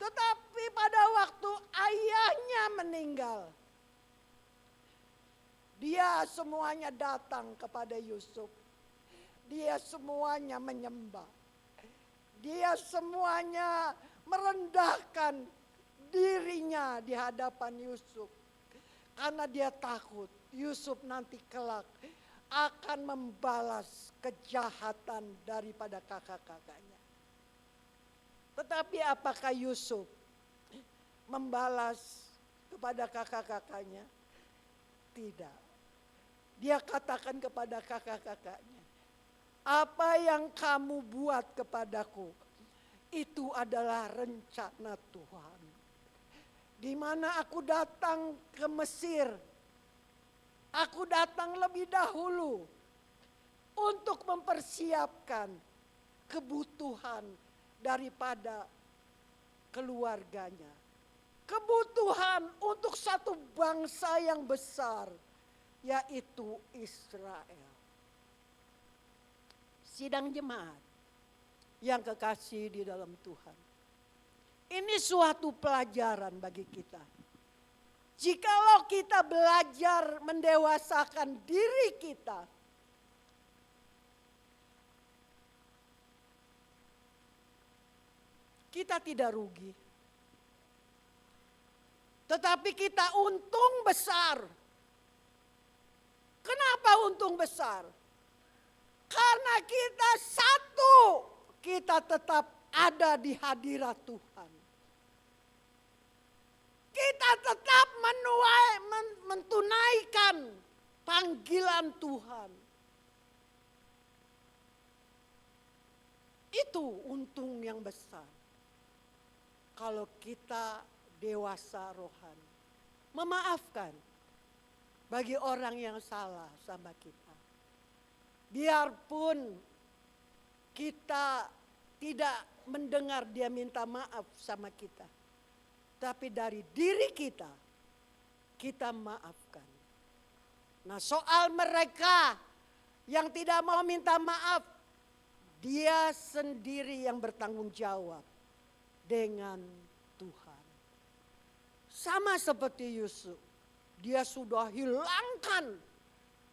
Tetapi pada waktu ayahnya meninggal, dia semuanya datang kepada Yusuf. Dia semuanya menyembah. Dia semuanya merendahkan dirinya di hadapan Yusuf. Karena dia takut Yusuf nanti kelak akan membalas kejahatan daripada kakak-kakaknya. Tetapi apakah Yusuf membalas kepada kakak-kakaknya? Tidak. Dia katakan kepada kakak-kakaknya, apa yang kamu buat kepadaku itu adalah rencana Tuhan. Di mana aku datang ke Mesir, aku datang lebih dahulu untuk mempersiapkan kebutuhan daripada keluarganya. Kebutuhan untuk satu bangsa yang besar, yaitu Israel. Sidang jemaat yang kekasih di dalam Tuhan. Ini suatu pelajaran bagi kita. Jikalau kita belajar mendewasakan diri kita, kita tidak rugi. Tetapi kita untung besar. Kenapa untung besar? Karena kita satu, kita tetap ada di hadirat Tuhan. Kita tetap mentunaikan panggilan Tuhan. Itu untung yang besar. Kalau kita dewasa rohani. Memaafkan bagi orang yang salah sama kita. Biarpun kita tidak mendengar dia minta maaf sama kita. Tapi dari diri kita, kita maafkan. Nah, soal mereka yang tidak mau minta maaf, dia sendiri yang bertanggung jawab dengan Tuhan. Sama seperti Yusuf, dia sudah hilangkan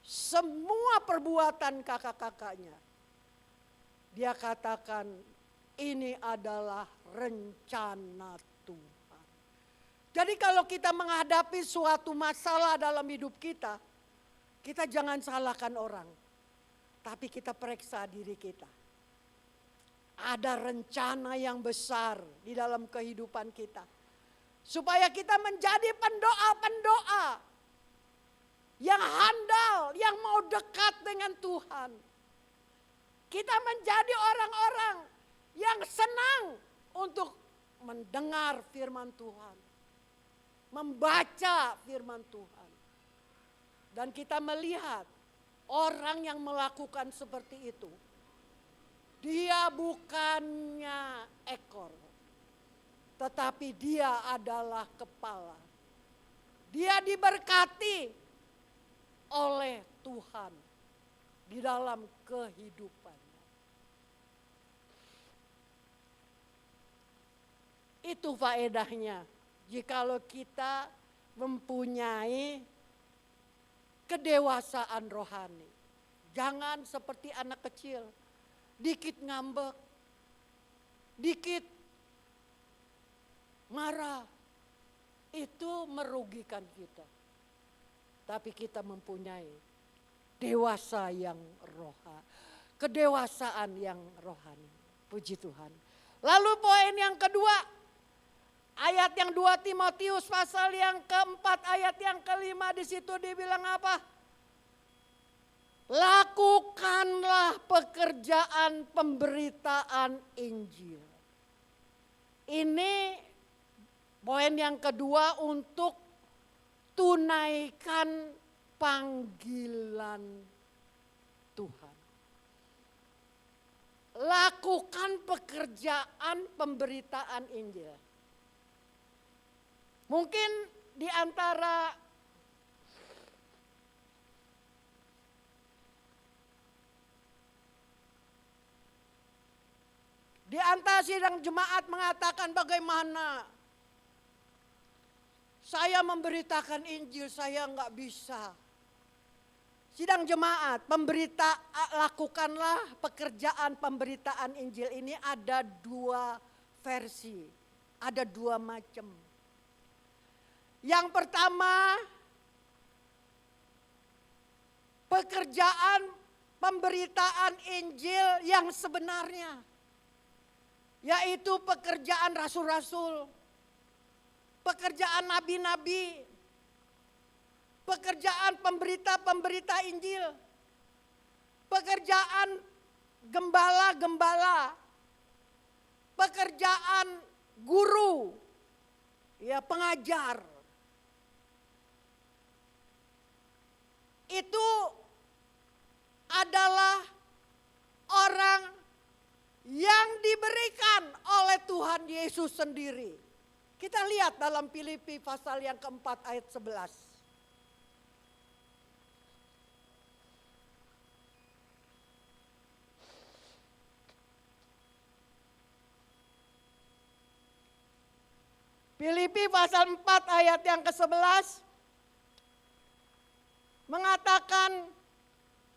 semua perbuatan kakak-kakaknya. Dia katakan, ini adalah rencana Tuhan. Jadi kalau kita menghadapi suatu masalah dalam hidup kita, kita jangan salahkan orang. Tapi kita periksa diri kita. Ada rencana yang besar di dalam kehidupan kita. Supaya kita menjadi pendoa-pendoa yang handal, yang mau dekat dengan Tuhan. Kita menjadi orang-orang yang senang untuk mendengar firman Tuhan. Membaca firman Tuhan. Dan kita melihat orang yang melakukan seperti itu. Dia bukannya ekor, tetapi dia adalah kepala. Dia diberkati oleh Tuhan di dalam kehidupannya. Itu faedahnya jikalau kita mempunyai kedewasaan rohani. Jangan seperti anak kecil, dikit ngambek, dikit marah, itu merugikan kita. Tapi kita mempunyai dewasa yang kedewasaan yang rohani. Puji Tuhan. Lalu poin yang kedua, ayat yang 2 Timotius pasal yang keempat ayat yang kelima, di situ dibilang apa? Lakukanlah pekerjaan pemberitaan Injil. Ini poin yang kedua untuk tunaikan panggilan Tuhan. Lakukan pekerjaan pemberitaan Injil. Mungkin di antara sidang jemaat mengatakan, bagaimana saya memberitakan Injil, saya nggak bisa. Sidang jemaat, lakukanlah pekerjaan pemberitaan Injil ini ada 2 versi, ada 2 macam. Yang pertama, pekerjaan pemberitaan Injil yang sebenarnya, yaitu pekerjaan rasul-rasul, pekerjaan nabi-nabi, pekerjaan pemberita-pemberita Injil, pekerjaan gembala-gembala, pekerjaan guru, ya pengajar. Itu adalah orang yang diberikan oleh Tuhan Yesus sendiri. Kita lihat dalam Filipi pasal yang keempat ayat 11. Filipi pasal 4 ayat yang ke-11 mengatakan,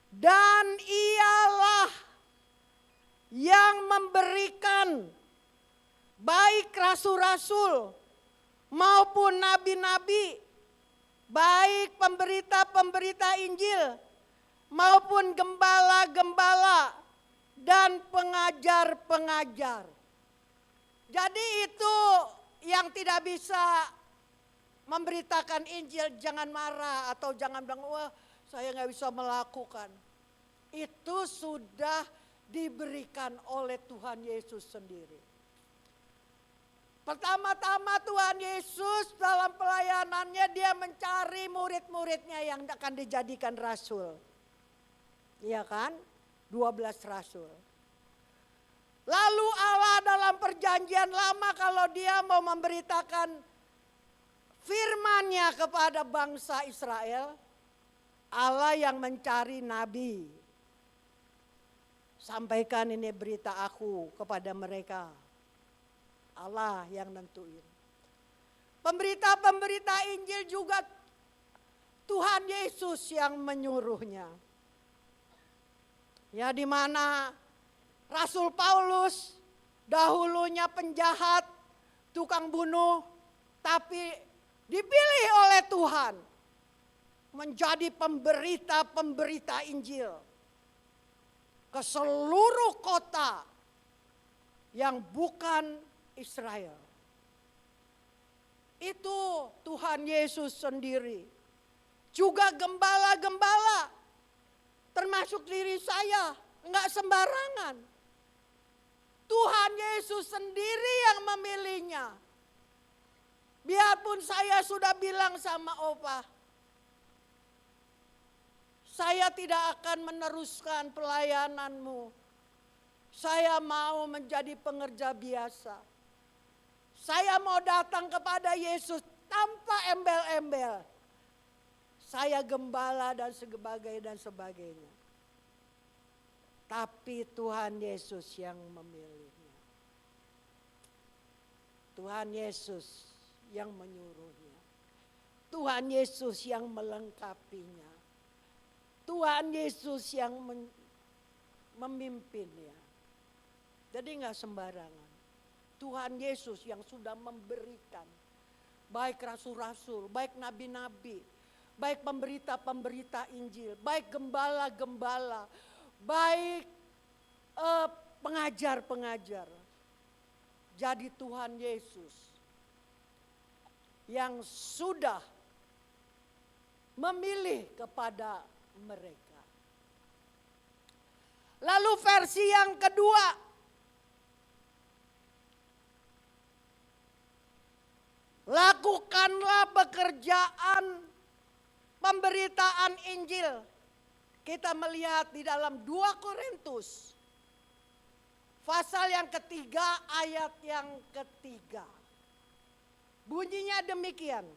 dan ialah yang memberikan baik rasul-rasul maupun nabi-nabi, baik pemberita-pemberita Injil maupun gembala-gembala dan pengajar-pengajar. Jadi itu yang tidak bisa memberitakan Injil, jangan marah atau jangan bilang, wah saya gak bisa melakukan. Itu sudah diberikan oleh Tuhan Yesus sendiri. Pertama-tama Tuhan Yesus dalam pelayanannya dia mencari murid-muridnya yang akan dijadikan rasul. Iya kan? 12 rasul. Lalu Allah dalam perjanjian lama kalau dia mau memberitakan firman-Nya kepada bangsa Israel, Allah yang mencari nabi. Sampaikan ini berita aku kepada mereka. Allah yang nentuin. Pemberita-pemberita Injil juga Tuhan Yesus yang menyuruhnya. Ya, di mana Rasul Paulus dahulunya penjahat, tukang bunuh, tapi dipilih oleh Tuhan menjadi pemberita-pemberita Injil ke seluruh kota yang bukan Israel. Itu Tuhan Yesus sendiri. Juga gembala-gembala, termasuk diri saya, enggak sembarangan. Tuhan Yesus sendiri yang memilihnya. Biarpun saya sudah bilang sama Opa, saya tidak akan meneruskan pelayananmu. Saya mau menjadi pengerja biasa. Saya mau datang kepada Yesus tanpa embel-embel. Saya gembala dan sebagainya. Tapi Tuhan Yesus yang memilihnya. Tuhan Yesus yang menyuruhnya. Tuhan Yesus yang melengkapinya. Tuhan Yesus yang memimpinnya. Jadi gak sembarangan. Tuhan Yesus yang sudah memberikan. Baik rasul-rasul, baik nabi-nabi, baik pemberita-pemberita Injil, baik gembala-gembala, baik pengajar-pengajar. Jadi Tuhan Yesus yang sudah memilih kepada mereka. Lalu versi yang kedua, lakukanlah pekerjaan pemberitaan Injil. Kita melihat di dalam 2 Korintus pasal yang ketiga ayat yang ketiga. Bunyinya demikian.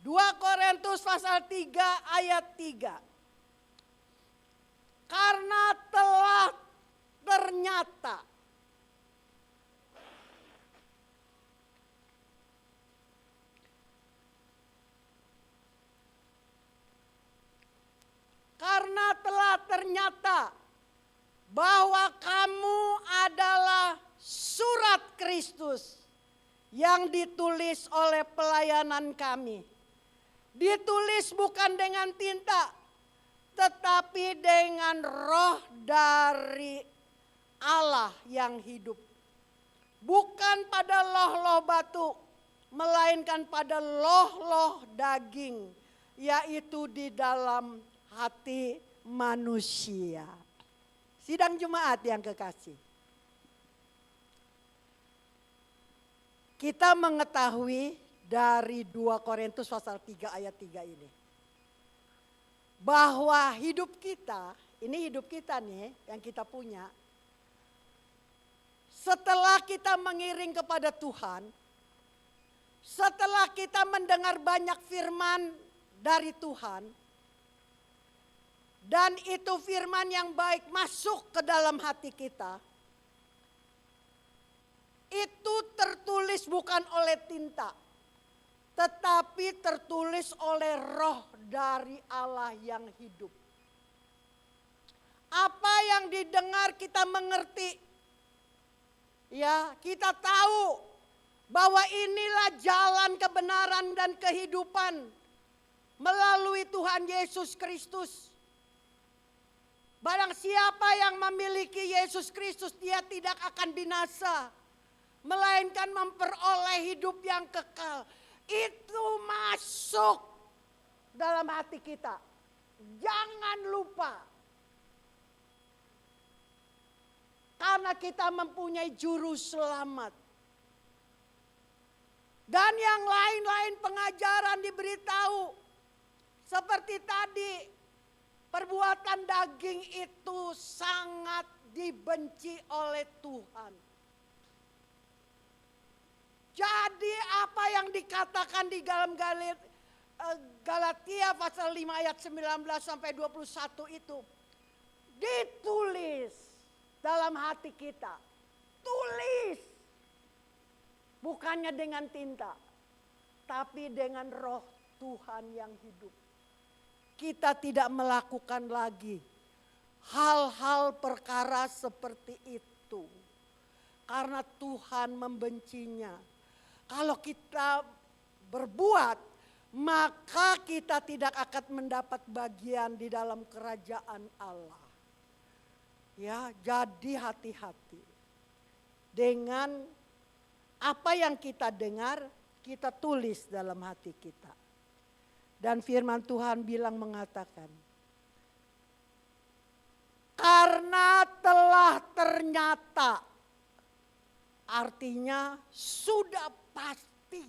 2 Korintus pasal 3 ayat 3. Karena telah ternyata bahwa kamu adalah surat Kristus yang ditulis oleh pelayanan kami. Ditulis bukan dengan tinta, tetapi dengan roh dari Allah yang hidup. Bukan pada loh-loh batu, melainkan pada loh-loh daging, yaitu di dalam hati manusia. Sidang jemaat yang kekasih. Kita mengetahui dari 2 Korintus pasal 3 ayat 3 ini. Bahwa hidup kita, ini hidup kita nih yang kita punya. Setelah kita mengiring kepada Tuhan, setelah kita mendengar banyak firman dari Tuhan, dan itu firman yang baik masuk ke dalam hati kita, itu tertulis bukan oleh tinta, tetapi tertulis oleh roh dari Allah yang hidup. Apa yang didengar kita mengerti. Ya, kita tahu bahwa inilah jalan kebenaran dan kehidupan melalui Tuhan Yesus Kristus. Barang siapa yang memiliki Yesus Kristus, dia tidak akan binasa, melainkan memperoleh hidup yang kekal. Itu masuk dalam hati kita. Jangan lupa. Karena kita mempunyai juru selamat. Dan yang lain-lain pengajaran diberitahu. Seperti tadi, perbuatan daging itu sangat dibenci oleh Tuhan. Jadi apa yang dikatakan di dalam Galatia pasal 5 ayat 19 sampai 21 itu ditulis dalam hati kita. Tulis. Bukannya dengan tinta, tapi dengan roh Tuhan yang hidup. Kita tidak melakukan lagi hal-hal perkara seperti itu. Karena Tuhan membencinya. Kalau kita berbuat, maka kita tidak akan mendapat bagian di dalam kerajaan Allah. Ya, jadi hati-hati. Dengan apa yang kita dengar, kita tulis dalam hati kita. Dan firman Tuhan mengatakan, karena telah ternyata, artinya sudah pasti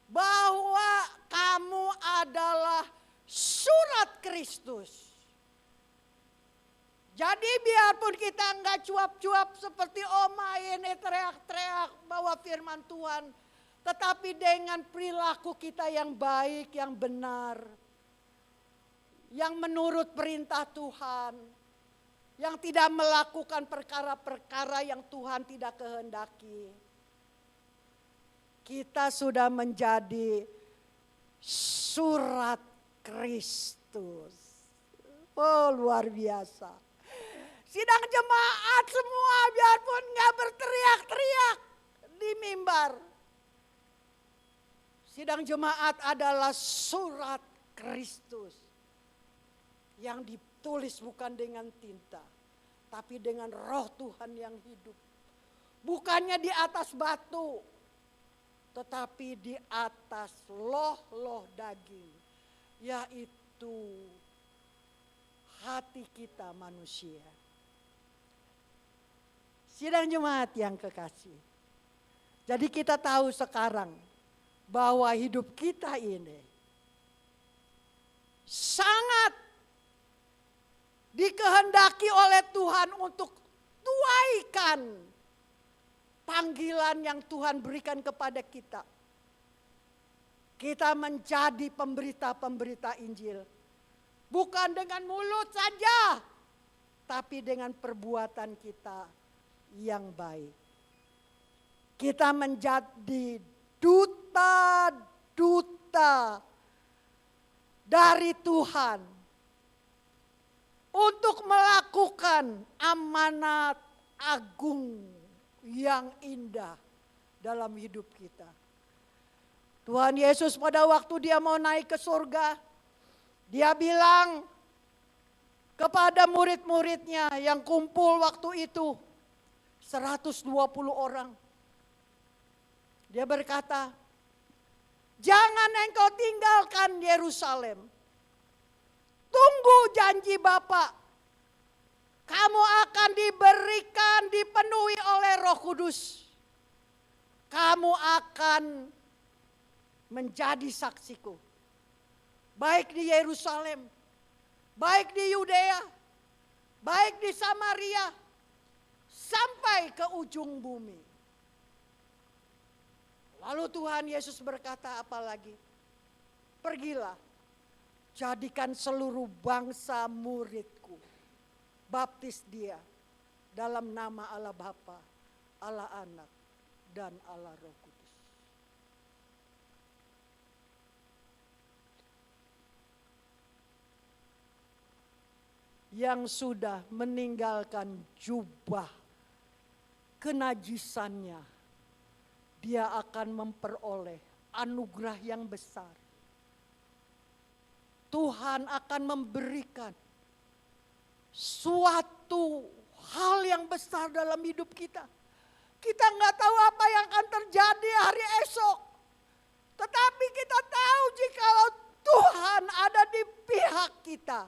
bahwa kamu adalah surat Kristus. Jadi biarpun kita enggak cuap-cuap seperti Oma ini teriak-teriak bawa firman Tuhan. Tetapi dengan perilaku kita yang baik, yang benar. Yang menurut perintah Tuhan. Yang tidak melakukan perkara-perkara yang Tuhan tidak kehendaki. Kita sudah menjadi surat Kristus. Oh, luar biasa. Sidang jemaat semua biarpun gak berteriak-teriak di mimbar. Sidang jemaat adalah surat Kristus. Yang ditulis bukan dengan tinta. Tapi dengan roh Tuhan yang hidup. Bukannya di atas batu. Tetapi di atas loh-loh daging. Yaitu hati kita manusia. Sidang jemaat yang kekasih. Jadi kita tahu sekarang bahwa hidup kita ini sangat dikehendaki oleh Tuhan untuk tuaikan panggilan yang Tuhan berikan kepada kita. Kita menjadi pemberita-pemberita Injil. Bukan dengan mulut saja, tapi dengan perbuatan kita yang baik. Kita menjadi duta-duta dari Tuhan untuk melakukan amanat agung yang indah dalam hidup kita. Tuhan Yesus pada waktu dia mau naik ke surga, dia bilang kepada murid-muridnya yang kumpul waktu itu 120 orang. Dia berkata, jangan engkau tinggalkan Yerusalem. Tunggu janji Bapa. Kamu akan diberikan, dipenuhi oleh Roh Kudus. Kamu akan menjadi saksiku. Baik di Yerusalem, baik di Yudea, baik di Samaria, sampai ke ujung bumi. Lalu Tuhan Yesus berkata apa lagi? Pergilah, jadikan seluruh bangsa muridku. Baptis dia dalam nama Allah Bapa, Allah Anak, dan Allah Roh Kudus. Yang sudah meninggalkan jubah kenajisannya, dia akan memperoleh anugerah yang besar. Tuhan akan memberikan suatu hal yang besar dalam hidup kita. Kita nggak tahu apa yang akan terjadi hari esok. Tetapi kita tahu jikalau Tuhan ada di pihak kita,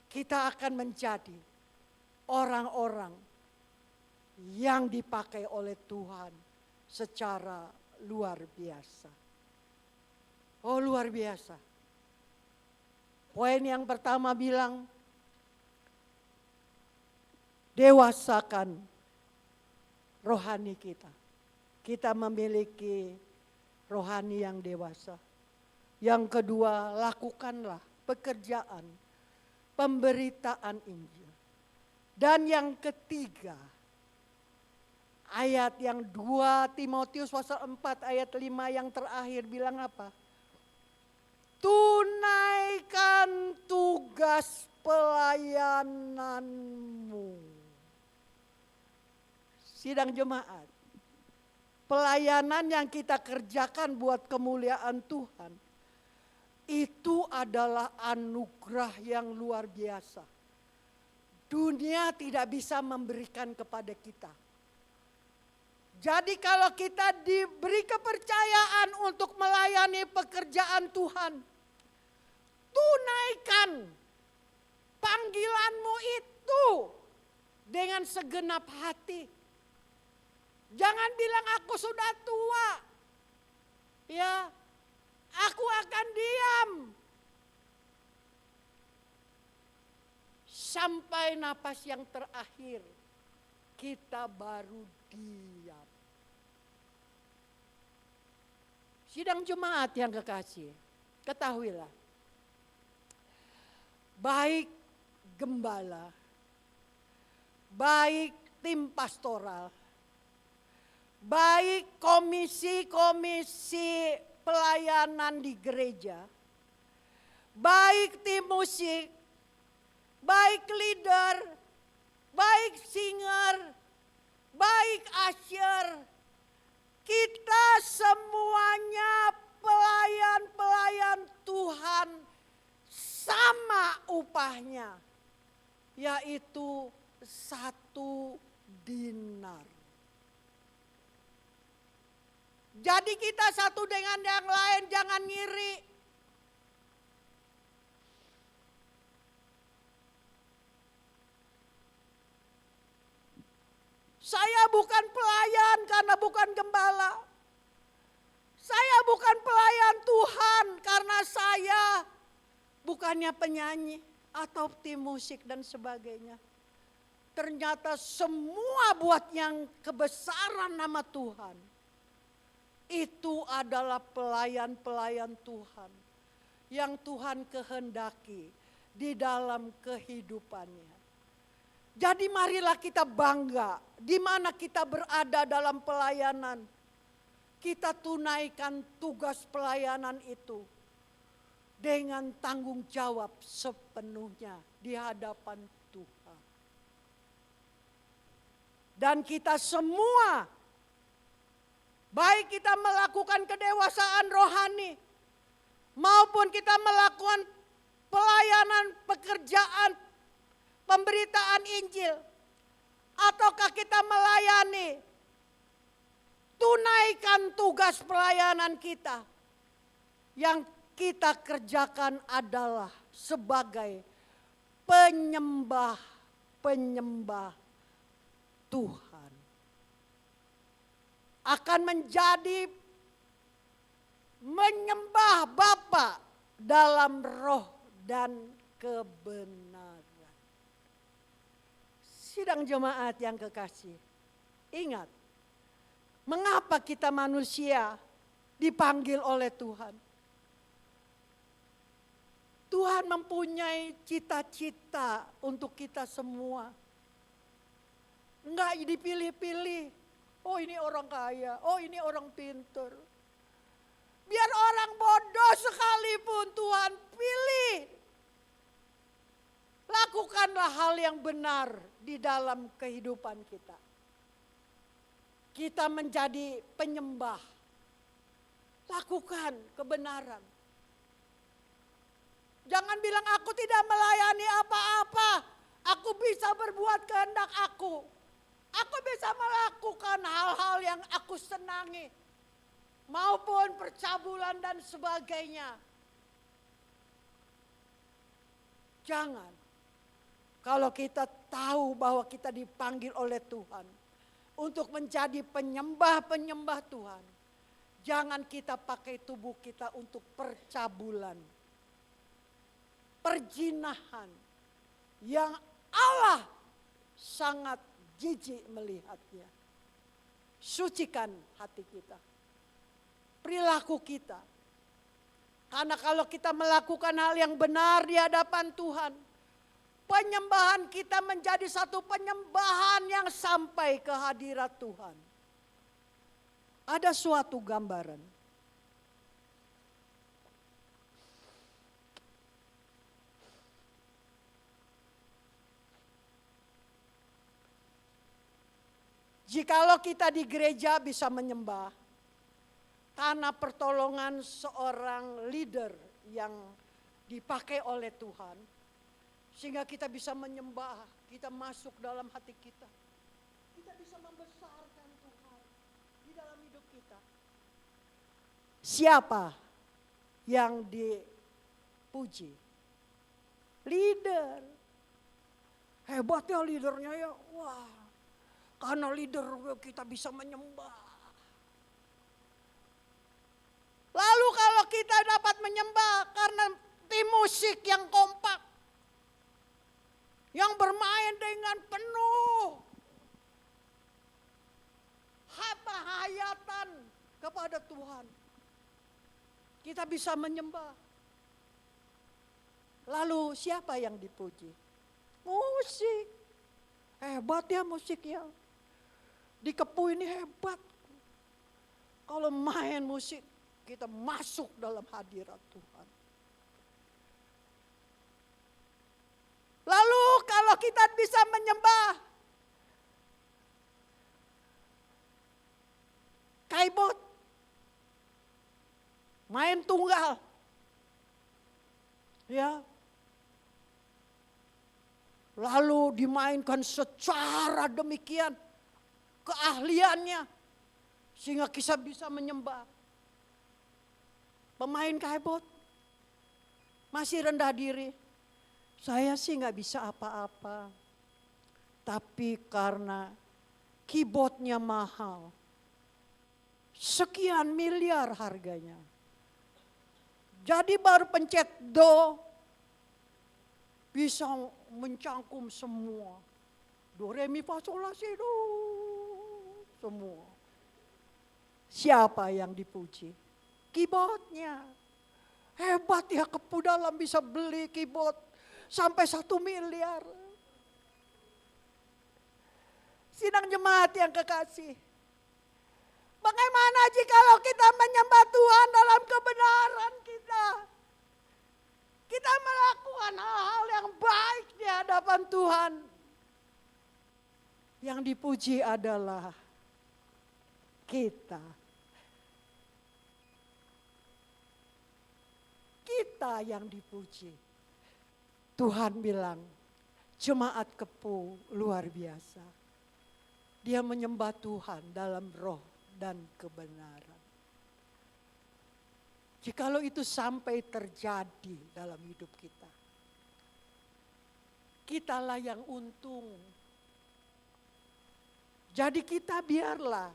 kita akan menjadi orang-orang yang dipakai oleh Tuhan secara luar biasa. Oh, luar biasa. Poin yang pertama bilang, dewasakan rohani kita. Kita memiliki rohani yang dewasa. Yang kedua, lakukanlah pekerjaan pemberitaan Injil. Dan yang ketiga, ayat yang 2 Timotius pasal 4 ayat 5 yang terakhir bilang apa? Tunaikan tugas pelayananmu. Sidang jemaat, pelayanan yang kita kerjakan buat kemuliaan Tuhan, itu adalah anugerah yang luar biasa. Dunia tidak bisa memberikan kepada kita. Jadi kalau kita diberi kepercayaan untuk melayani pekerjaan Tuhan, tunaikan panggilanmu itu dengan segenap hati. Jangan bilang aku sudah tua. Ya, aku akan diam. sampai napas yang terakhir kita baru diam. Sidang jemaat yang kekasih, ketahuilah, baik gembala, baik tim pastoral, baik komisi-komisi pelayanan di gereja, baik tim musik, baik leader, baik singer, baik usher, kita semuanya pelayan-pelayan Tuhan sama upahnya, yaitu 1 dinar. Jadi kita satu dengan yang lain jangan ngiri. Saya bukan pelayan karena bukan gembala. Saya bukan pelayan Tuhan karena saya bukannya penyanyi atau tim musik dan sebagainya. Ternyata semua buat yang kebesaran nama Tuhan. Itu adalah pelayan-pelayan Tuhan yang Tuhan kehendaki di dalam kehidupannya. Jadi marilah kita bangga di mana kita berada dalam pelayanan. Kita tunaikan tugas pelayanan itu dengan tanggung jawab sepenuhnya di hadapan Tuhan. Dan kita semua, baik kita melakukan kedewasaan rohani maupun kita melakukan pelayanan pekerjaan pemberitaan Injil, ataukah kita melayani, tunaikan tugas pelayanan kita. Yang kita kerjakan adalah sebagai penyembah-penyembah Tuhan. Akan menjadi menyembah Bapa dalam roh dan kebenaran. Sidang jemaat yang kekasih, ingat, mengapa kita manusia dipanggil oleh Tuhan? Tuhan mempunyai cita-cita untuk kita semua. Enggak dipilih-pilih. Oh ini orang kaya, oh ini orang pintar. Biar orang bodoh sekalipun Tuhan pilih. Lakukanlah hal yang benar di dalam kehidupan kita. Kita menjadi penyembah. Lakukan kebenaran. Jangan bilang aku tidak melayani apa-apa. Aku bisa berbuat kehendak aku. Aku bisa melakukan hal-hal yang aku senangi. Maupun percabulan dan sebagainya. Jangan. Kalau kita tahu bahwa kita dipanggil oleh Tuhan untuk menjadi penyembah-penyembah Tuhan, jangan kita pakai tubuh kita untuk percabulan, perjinahan yang Allah sangat jijik melihatnya. Sucikan hati kita, perilaku kita. Karena kalau kita melakukan hal yang benar di hadapan Tuhan, penyembahan kita menjadi satu penyembahan yang sampai ke hadirat Tuhan. Ada suatu gambaran. Jikalau kita di gereja bisa menyembah, karena pertolongan seorang leader yang dipakai oleh Tuhan, sehingga kita bisa menyembah, kita masuk dalam hati kita. Kita bisa membesarkan Tuhan di dalam hidup kita. Siapa yang dipuji? Leader. Hebatnya leadernya ya, wah. Karena leader kita bisa menyembah. Lalu kalau kita dapat menyembah karena tim musik yang kompak, yang bermain dengan penuh penghayatan kepada Tuhan, kita bisa menyembah. Lalu siapa yang dipuji? Musik. Hebat ya musiknya. Di Kepu ini hebat. Kalau main musik, kita masuk dalam hadirat Tuhan. Lalu kalau kita bisa menyembah kaibot, main tunggal, ya, lalu dimainkan secara demikian keahliannya sehingga kita bisa menyembah. Pemain kaibot masih rendah diri. Saya sih nggak bisa apa-apa, tapi karena keyboardnya mahal, sekian miliar harganya. Jadi baru pencet do bisa mencangkum semua. Do, re, mi, fa, sol, la, si, do. Semua. Siapa yang dipuji? Keyboardnya. Hebat ya, Kepu Dalam bisa beli keyboard sampai 1 miliar. Sidang jemaat yang kekasih. Bagaimana jikalau kita menyembah Tuhan dalam kebenaran kita? Kita melakukan hal-hal yang baik di hadapan Tuhan. Yang dipuji adalah kita. Kita yang dipuji. Tuhan bilang, jemaat Kepu luar biasa. Dia menyembah Tuhan dalam roh dan kebenaran. Jikalau itu sampai terjadi dalam hidup kita, kitalah yang untung. Jadi kita biarlah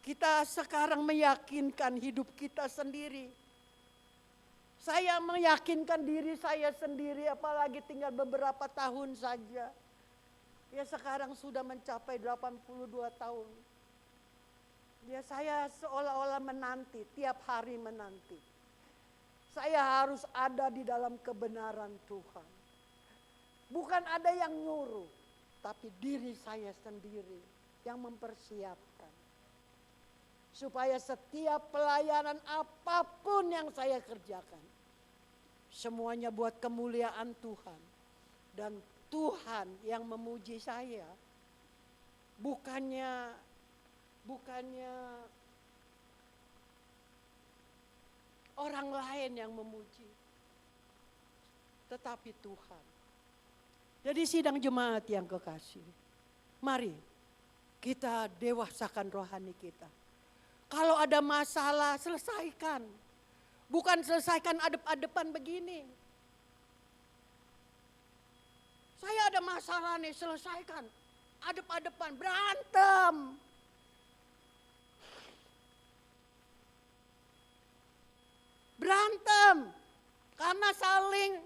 kita sekarang meyakinkan hidup kita sendiri. Saya meyakinkan diri saya sendiri, apalagi tinggal beberapa tahun saja. Ya sekarang sudah mencapai 82 tahun. Ya saya seolah-olah menanti, tiap hari menanti. Saya harus ada di dalam kebenaran Tuhan. Bukan ada yang nyuruh, tapi diri saya sendiri yang mempersiapkan. Supaya setiap pelayanan apapun yang saya kerjakan, semuanya buat kemuliaan Tuhan. Dan Tuhan yang memuji saya. Bukannya orang lain yang memuji. Tetapi Tuhan. Jadi sidang jemaat yang kekasih. Mari kita dewasakan rohani kita. Kalau ada masalah selesaikan. Bukan selesaikan adep-adepan begini. Saya ada masalah nih, selesaikan. Adep-adepan, berantem. Berantem. Karena saling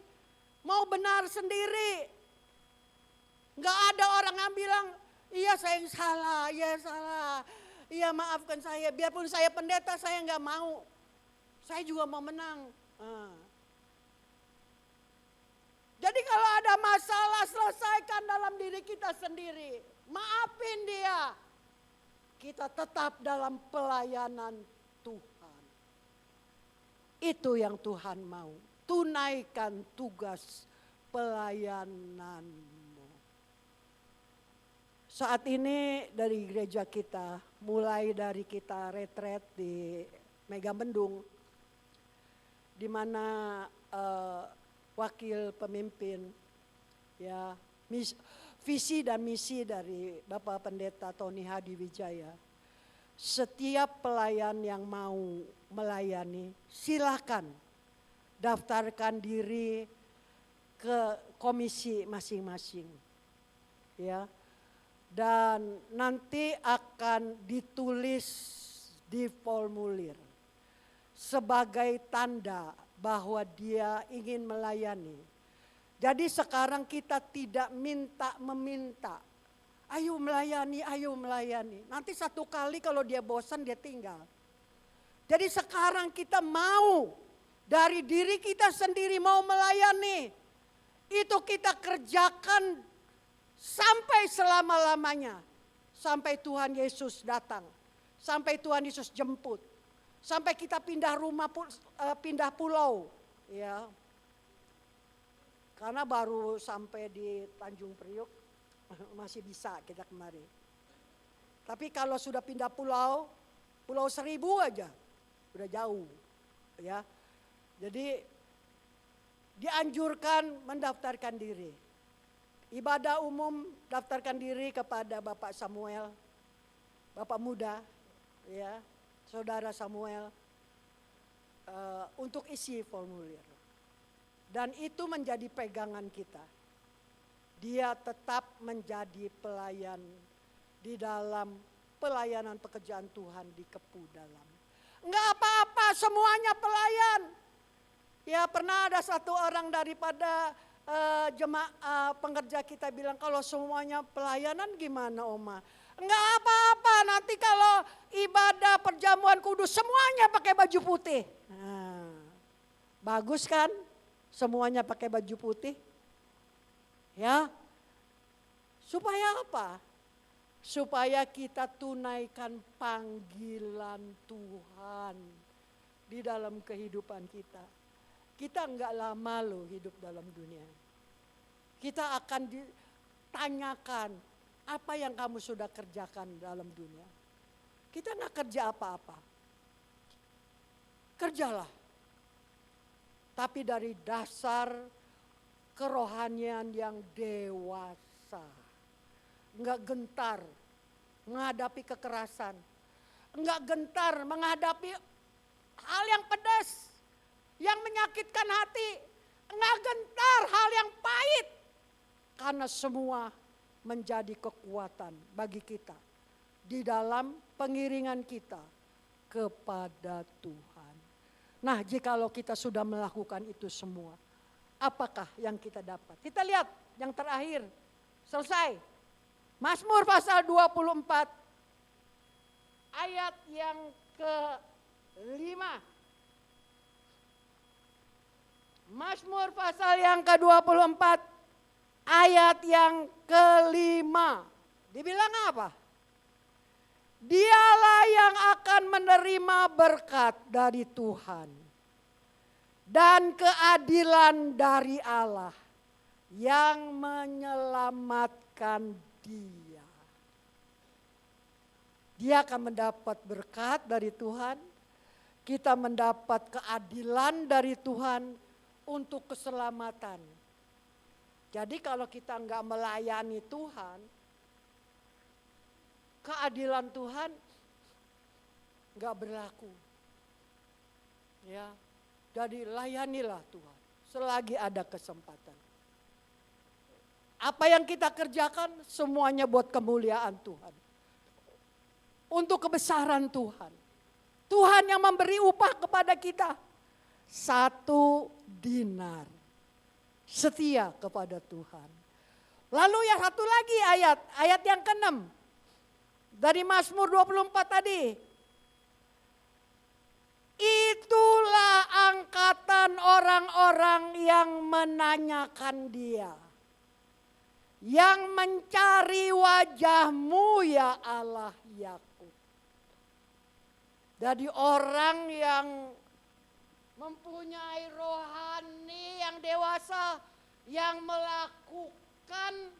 mau benar sendiri. Gak ada orang yang bilang, iya saya yang salah, iya salah. Iya maafkan saya, biarpun saya pendeta saya gak mau. Saya juga mau menang. Jadi kalau ada masalah selesaikan dalam diri kita sendiri. Maafin dia. Kita tetap dalam pelayanan Tuhan. Itu yang Tuhan mau. Tunaikan tugas pelayananmu. Saat ini dari gereja kita, mulai dari kita retret di Megamendung, di mana wakil pemimpin, ya visi dan misi dari Bapak Pendeta Tony Hadi Wijaya. Setiap pelayan yang mau melayani, silakan daftarkan diri ke komisi masing-masing, ya. Dan nanti akan ditulis di formulir sebagai tanda bahwa dia ingin melayani Jadi sekarang kita tidak meminta. Ayo melayani, ayo melayani. Nanti satu kali kalau dia bosan dia tinggal. Jadi sekarang kita mau dari diri kita sendiri mau melayani. Itu kita kerjakan sampai selama-lamanya. Sampai Tuhan Yesus datang. Sampai Tuhan Yesus jemput. Sampai kita pindah rumah, pindah pulau. Ya. Karena baru sampai di Tanjung Priok masih bisa kita kemari. Tapi kalau sudah pindah pulau, Pulau Seribu aja, udah jauh. Ya. Jadi dianjurkan mendaftarkan diri. Ibadah umum daftarkan diri kepada Bapak Samuel, Bapak muda, ya, Saudara Samuel, untuk isi formulir. Dan itu menjadi pegangan kita. Dia tetap menjadi pelayan di dalam pelayanan pekerjaan Tuhan di Kepu Dalam. Enggak apa-apa, semuanya pelayan. Ya pernah ada satu orang daripada jemaah pengerja kita bilang, kalau semuanya pelayanan gimana Oma? Enggak apa-apa, nanti kalau ibadah perjamuan kudus semuanya pakai baju putih. Nah, bagus kan? Semuanya pakai baju putih. Ya. Supaya apa? Supaya kita tunaikan panggilan Tuhan di dalam kehidupan kita. Kita enggak lama loh hidup dalam dunia. Kita akan ditanyakan apa yang kamu sudah kerjakan dalam dunia. Kita enggak kerja apa-apa. Kerjalah. Tapi dari dasar kerohanian yang dewasa. Enggak gentar menghadapi kekerasan. Enggak gentar menghadapi hal yang pedas. Yang menyakitkan hati, enggak gentar hal yang pahit. Karena semua menjadi kekuatan bagi kita. Di dalam pengiringan kita kepada Tuhan. Nah jikalau kita sudah melakukan itu semua. Apakah yang kita dapat? Kita lihat yang terakhir. Selesai. Mazmur pasal 24. Ayat yang ke-5. Mazmur pasal yang ke-24 ayat yang ke-5. Dibilang apa? Dialah yang akan menerima berkat dari Tuhan dan keadilan dari Allah yang menyelamatkan dia. Dia akan mendapat berkat dari Tuhan, kita mendapat keadilan dari Tuhan untuk keselamatan. Jadi kalau kita enggak melayani Tuhan, keadilan Tuhan enggak berlaku. Ya. Jadi layanilah Tuhan selagi ada kesempatan. Apa yang kita kerjakan semuanya buat kemuliaan Tuhan. Untuk kebesaran Tuhan. Tuhan yang memberi upah kepada kita. 1 dinar. Setia kepada Tuhan. Lalu yang satu lagi ayat yang ke-6. Dari Mazmur 24 tadi. Itulah angkatan orang-orang yang menanyakan dia. Yang mencari wajah-Mu ya Allah Yakub. Jadi orang yang mempunyai rohani yang dewasa, yang melakukan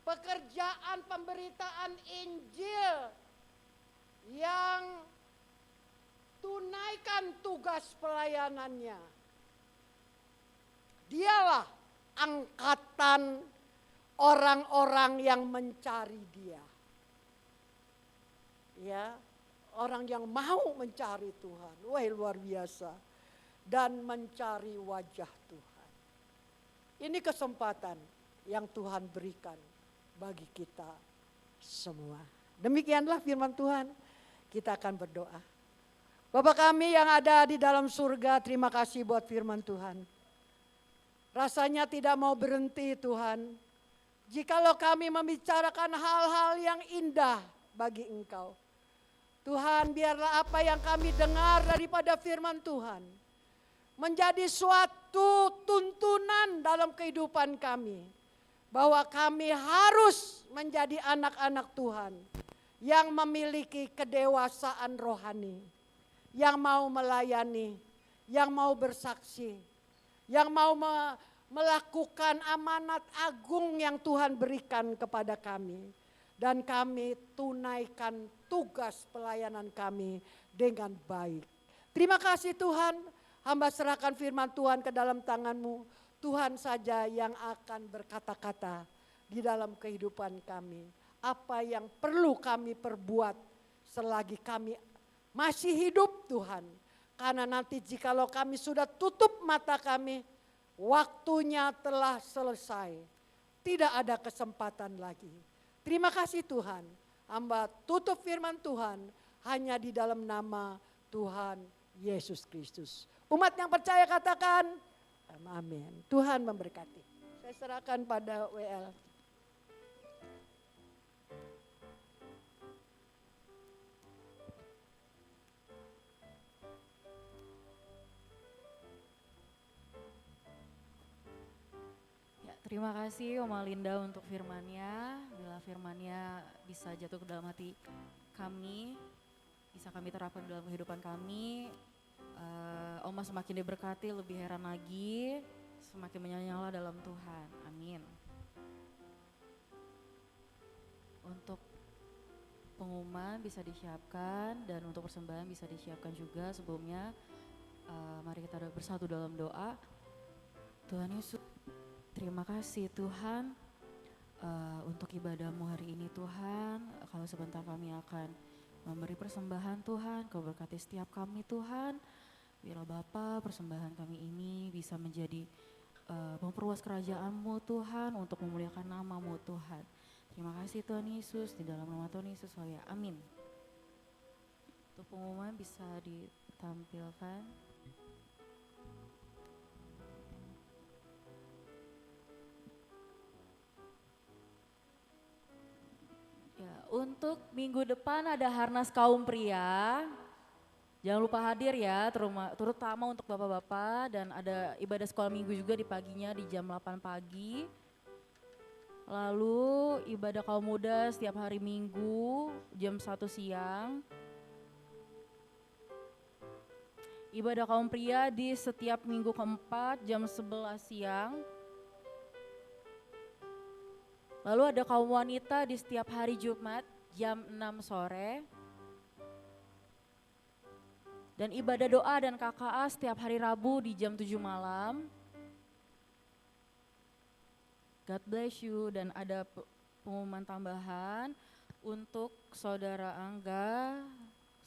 pekerjaan pemberitaan Injil, yang tunaikan tugas pelayanannya. Dialah angkatan orang-orang yang mencari dia. Ya, orang yang mau mencari Tuhan. Wah, luar biasa. Dan mencari wajah Tuhan. Ini kesempatan yang Tuhan berikan bagi kita semua. Demikianlah firman Tuhan. Kita akan berdoa. Bapa kami yang ada di dalam surga, terima kasih buat firman Tuhan. Rasanya tidak mau berhenti Tuhan. Jikalau kami membicarakan hal-hal yang indah bagi Engkau. Tuhan, biarlah apa yang kami dengar daripada firman Tuhan menjadi suatu tuntunan dalam kehidupan kami. Bahwa kami harus menjadi anak-anak Tuhan yang memiliki kedewasaan rohani. Yang mau melayani, yang mau bersaksi, yang mau melakukan amanat agung yang Tuhan berikan kepada kami. Dan kami tunaikan tugas pelayanan kami dengan baik. Terima kasih Tuhan, hamba serahkan firman Tuhan ke dalam tangan-Mu. Tuhan saja yang akan berkata-kata di dalam kehidupan kami. Apa yang perlu kami perbuat selagi kami masih hidup Tuhan. Karena nanti jikalau kami sudah tutup mata kami, waktunya telah selesai. Tidak ada kesempatan lagi. Terima kasih Tuhan. Hamba tutup firman Tuhan hanya di dalam nama Tuhan Yesus Kristus. Umat yang percaya katakan amin. Tuhan memberkati. Saya serahkan pada WL. Terima kasih Oma Linda untuk firman-Nya. Bila firman-Nya bisa jatuh ke dalam hati kami, bisa kami terapkan dalam kehidupan kami. Oma semakin diberkati, lebih heran lagi, semakin menyala dalam Tuhan. Amin. Untuk pengumuman bisa disiapkan dan untuk persembahan bisa disiapkan juga. Sebelumnya mari kita bersatu dalam doa. Tuhan Yesus, terima kasih Tuhan untuk ibadah-Mu hari ini Tuhan. Kalau sebentar kami akan memberi persembahan Tuhan, Kau berkati setiap kami Tuhan. Biarlah Bapa persembahan kami ini bisa menjadi memperluas kerajaan-Mu Tuhan untuk memuliakan nama-Mu Tuhan. Terima kasih Tuhan Yesus, di dalam nama Tuhan Yesus saya, amin. Untuk pengumuman bisa ditampilkan. Ya, untuk minggu depan ada Harnas Kaum Pria. Jangan lupa hadir ya, terutama untuk bapak-bapak, dan ada ibadah sekolah minggu juga di paginya di jam 8 pagi. Lalu ibadah kaum muda setiap hari Minggu jam 1 siang. Ibadah kaum pria di setiap minggu keempat jam 11 siang. Lalu ada kaum wanita di setiap hari Jumat jam 6 sore. Dan ibadah doa dan KKA setiap hari Rabu di jam 7 malam. God bless you. Dan ada pengumuman tambahan untuk Saudara Angga,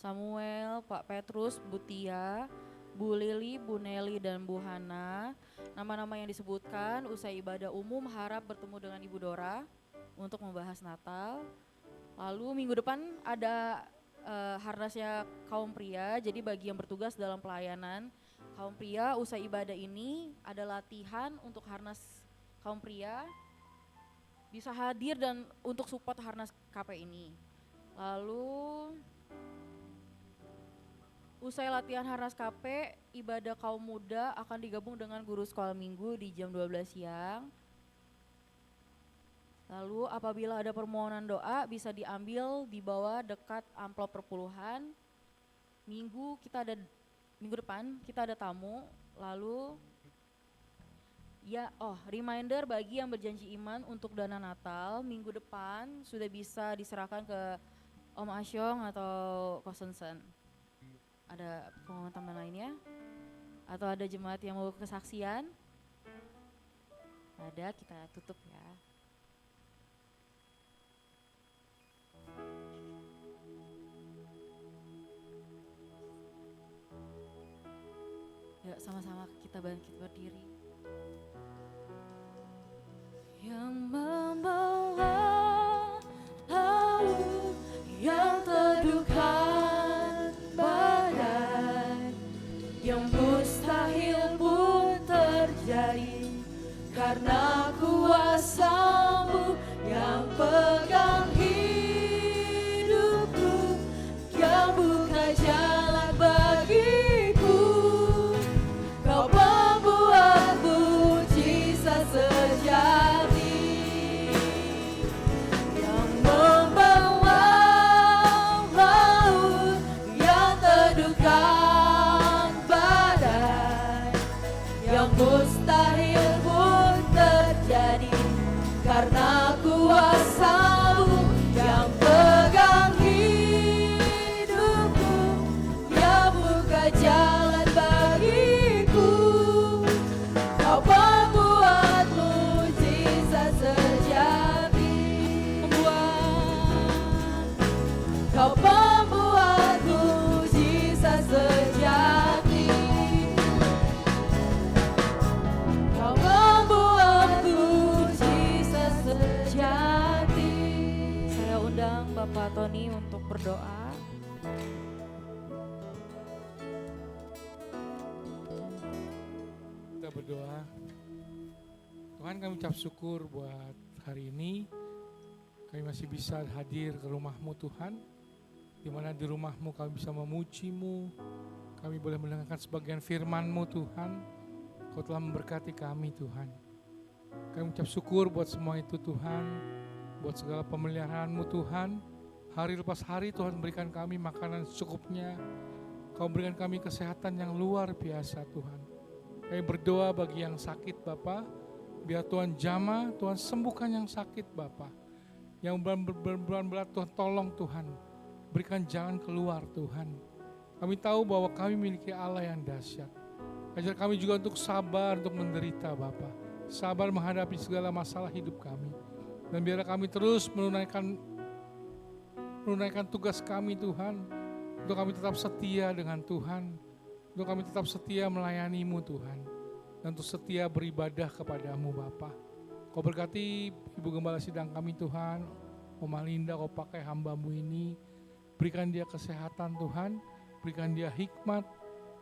Samuel, Pak Petrus, Bu Tia, Bu Lili, Bu Nelly, dan Bu Hana. Nama-nama yang disebutkan usai ibadah umum harap bertemu dengan Ibu Dora untuk membahas Natal. Lalu minggu depan ada harnasnya kaum pria, jadi bagi yang bertugas dalam pelayanan kaum pria usai ibadah ini ada latihan untuk harnas kaum pria, bisa hadir dan untuk support harnas KP ini. Lalu usai latihan harnas KP, ibadah kaum muda akan digabung dengan guru sekolah minggu di jam 12 siang. Lalu apabila ada permohonan doa bisa diambil di bawah dekat amplop perpuluhan. Minggu depan kita ada tamu. Lalu reminder bagi yang berjanji iman untuk dana Natal minggu depan sudah bisa diserahkan ke Om Asyong atau Kosensen. Ada pengumuman tambahan lainnya? Atau ada jemaat yang mau kesaksian? Ada, kita tutup ya. Yuk sama-sama kita bangkit berdiri. Yang membawa laut yang teduhkan badai, yang mustahil pun terjadi Bapak Tony untuk berdoa. Kita berdoa. Tuhan, kami ucap syukur buat hari ini. Kami masih bisa hadir ke rumah-Mu Tuhan, di mana di rumah-Mu kami bisa memuji-Mu. Kami boleh mendengarkan sebagian firman-Mu Tuhan. Kau telah memberkati kami Tuhan. Kami ucap syukur buat semua itu Tuhan, buat segala pemeliharaan-Mu Tuhan. Hari lepas hari Tuhan berikan kami makanan secukupnya. Kau berikan kami kesehatan yang luar biasa Tuhan. Kami berdoa bagi yang sakit Bapa, biar Tuhan jamah, Tuhan sembuhkan yang sakit Bapa. Yang berbeban berat Tuhan tolong Tuhan, berikan jalan keluar Tuhan. Kami tahu bahwa kami memiliki Allah yang dahsyat. Ajar kami juga untuk sabar, untuk menderita Bapa. Sabar menghadapi segala masalah hidup kami. Dan biarlah kami terus menunaikan tugas kami Tuhan. Untuk kami tetap setia dengan Tuhan. Untuk kami tetap setia melayani-Mu Tuhan. Dan untuk setia beribadah kepada-Mu Bapa. Kau berkati Ibu Gembala Sidang kami Tuhan, Oma Linda, Kau pakai hamba-Mu ini, berikan dia kesehatan Tuhan, berikan dia hikmat,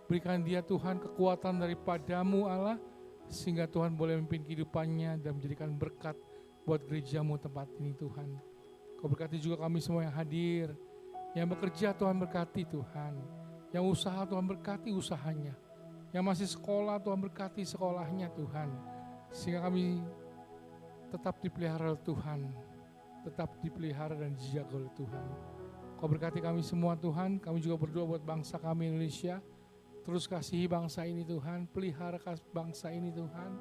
berikan dia Tuhan kekuatan daripada-Mu Allah, sehingga Tuhan boleh memimpin kehidupannya dan menjadikan berkat buat gereja-Mu tempat ini Tuhan. Kau berkati juga kami semua yang hadir, yang bekerja Tuhan berkati Tuhan, yang usaha Tuhan berkati usahanya, yang masih sekolah Tuhan berkati sekolahnya Tuhan, sehingga kami tetap dipelihara oleh Tuhan, tetap dipelihara dan dijaga oleh Tuhan. Kau berkati kami semua Tuhan, kami juga berdoa buat bangsa kami Indonesia. Terus kasihi bangsa ini Tuhan, pelihara bangsa ini Tuhan.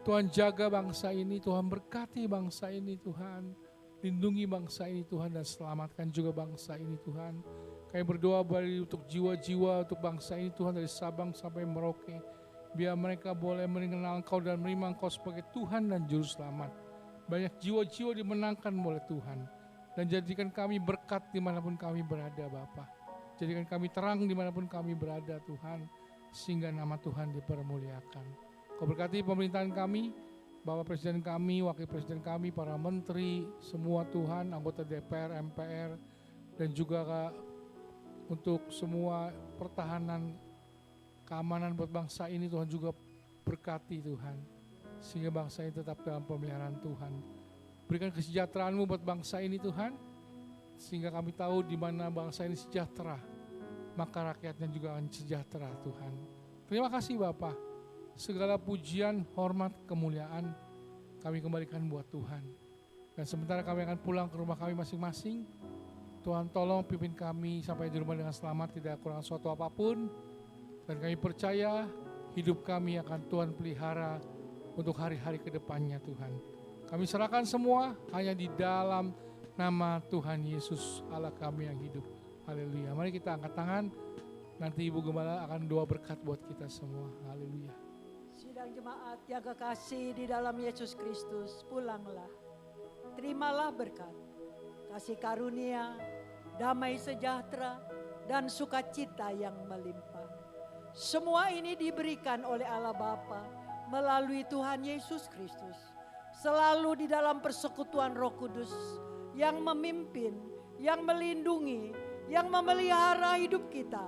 Tuhan jaga bangsa ini, Tuhan berkati bangsa ini Tuhan. Lindungi bangsa ini Tuhan dan selamatkan juga bangsa ini Tuhan. Kami berdoa untuk jiwa-jiwa untuk bangsa ini Tuhan dari Sabang sampai Merauke. Biar mereka boleh mengenal Engkau dan menerima Engkau sebagai Tuhan dan Juru Selamat. Banyak jiwa-jiwa dimenangkan oleh Tuhan. Dan jadikan kami berkat dimanapun kami berada Bapa. Jadikan kami terang dimanapun kami berada Tuhan. Sehingga nama Tuhan dipermuliakan. Kau berkati pemerintahan kami, Bapak Presiden kami, Wakil Presiden kami, para menteri, semua Tuhan, anggota DPR, MPR, dan juga untuk semua pertahanan, keamanan buat bangsa ini Tuhan juga berkati Tuhan. Sehingga bangsa ini tetap dalam pemeliharaan Tuhan. Berikan kesejahteraan-Mu buat bangsa ini Tuhan. Sehingga kami tahu di mana bangsa ini sejahtera, maka rakyatnya juga akan sejahtera Tuhan. Terima kasih Bapa. Segala pujian, hormat, kemuliaan kami kembalikan buat Tuhan. Dan sementara kami akan pulang ke rumah kami masing-masing, Tuhan tolong pimpin kami sampai di rumah dengan selamat, tidak kurang suatu apapun. Dan kami percaya hidup kami akan Tuhan pelihara untuk hari-hari ke depannya Tuhan. Kami serahkan semua hanya di dalam nama Tuhan Yesus Allah kami yang hidup. Haleluya. Mari kita angkat tangan. Nanti Ibu Gembala akan doa berkat buat kita semua. Haleluya. Sidang jemaat yang kekasih di dalam Yesus Kristus, pulanglah. Terimalah berkat, kasih karunia, damai sejahtera, dan sukacita yang melimpah. Semua ini diberikan oleh Allah Bapa melalui Tuhan Yesus Kristus, selalu di dalam persekutuan Roh Kudus yang memimpin, yang melindungi, yang memelihara hidup kita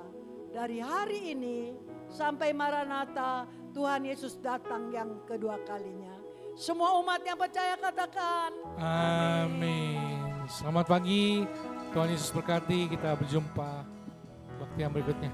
dari hari ini sampai Maranatha Tuhan Yesus datang yang kedua kalinya. Semua umat yang percaya katakan Amin. Selamat pagi, Tuhan Yesus berkati. Kita berjumpa waktu yang berikutnya.